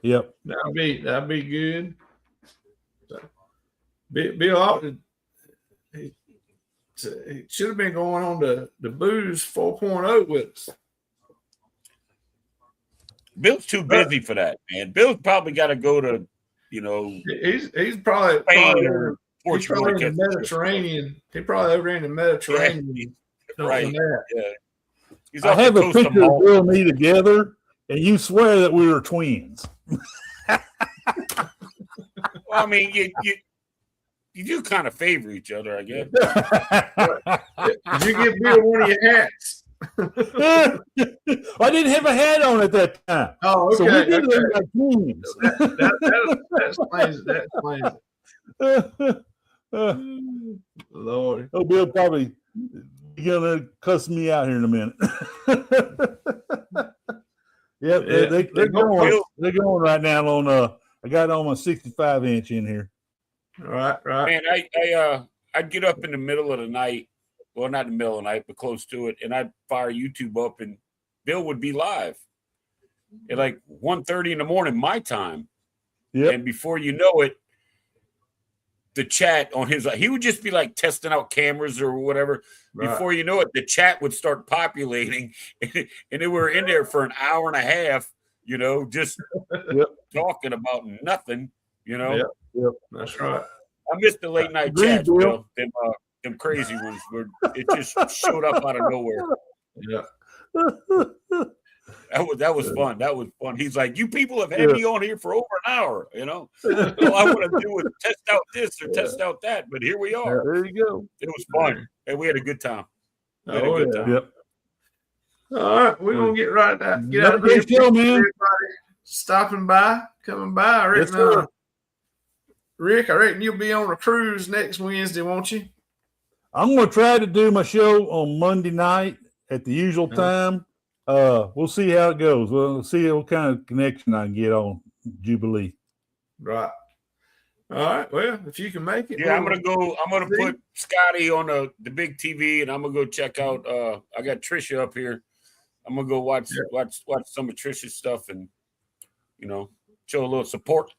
Yep. That'd be good. Bill, he should have been going on the Booze 4.0 with us. Bill's too busy for that, man. Bill's probably got to go to, he's probably Spain or he's Portugal. probably in the Mediterranean. He probably over in the Mediterranean. Right. Yeah. He's I off the have a coast of picture of Malta. Bill and me together, and you swear that we were twins. Well, I mean, you do kind of favor each other, I guess. Did you give Bill one of your hats? I didn't have a hat on at that time. Oh, okay. So we did look like twins. That explains it. Lord. Oh, Bill probably gonna cuss me out here in a minute. Yep, Yeah. they're going. They're going right now on. I got it on my 65-inch in here. Right. Man, I'd get up in the middle of the night. Well, not in the middle of the night, but close to it, and I'd fire YouTube up, and Bill would be live at like 1:30 in the morning, my time. Yeah. And before you know it, the chat on his, he would just be like testing out cameras or whatever. Right. Before you know it, the chat would start populating, and they were in there for an hour and a half, just talking about nothing, Yep. That's right. I missed the late night chats, Bill. Them crazy ones where it just showed up out of nowhere. Yeah. That was fun. That was fun. He's like, you people have had me on here for over an hour, All I want to do is test out this or test out that, but here we are. There you go. It was fun. And we had a good time. Yep. All right, we're gonna get right out. Get out of Great here. show, man. Everybody coming by. I reckon. Yes, sir. Rick, I reckon you'll be on a cruise next Wednesday, won't you? I'm going to try to do my show on Monday night at the usual time. We'll see how it goes. We'll see what kind of connection I can get on Jubilee. Right. All right. Well, if you can make it. Yeah, I'm gonna put Scotty on the big TV, and I'm gonna go check out. I got Trisha up here. I'm gonna go watch some of Trisha's stuff, and show a little support.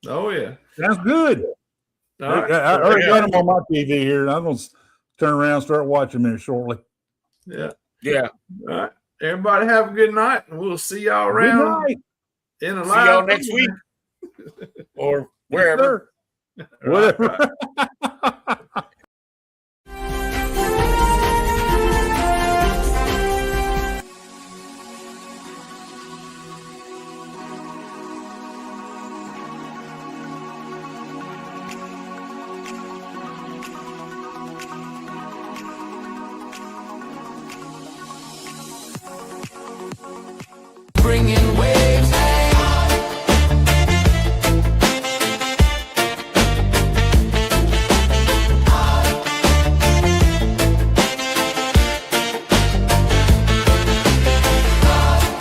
Oh yeah, sounds good. All right. I already got them on my TV here, and I'm going to turn around and start watching them here shortly. Yeah. All right. Everybody have a good night, and we'll see y'all around in a See live y'all next week or wherever. Whatever. Bringing waves.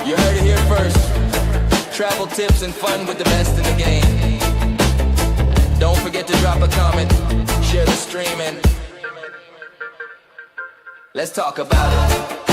You heard it here first. Travel tips and fun with the best in the game. Don't forget to drop a comment, share the stream, and let's talk about it.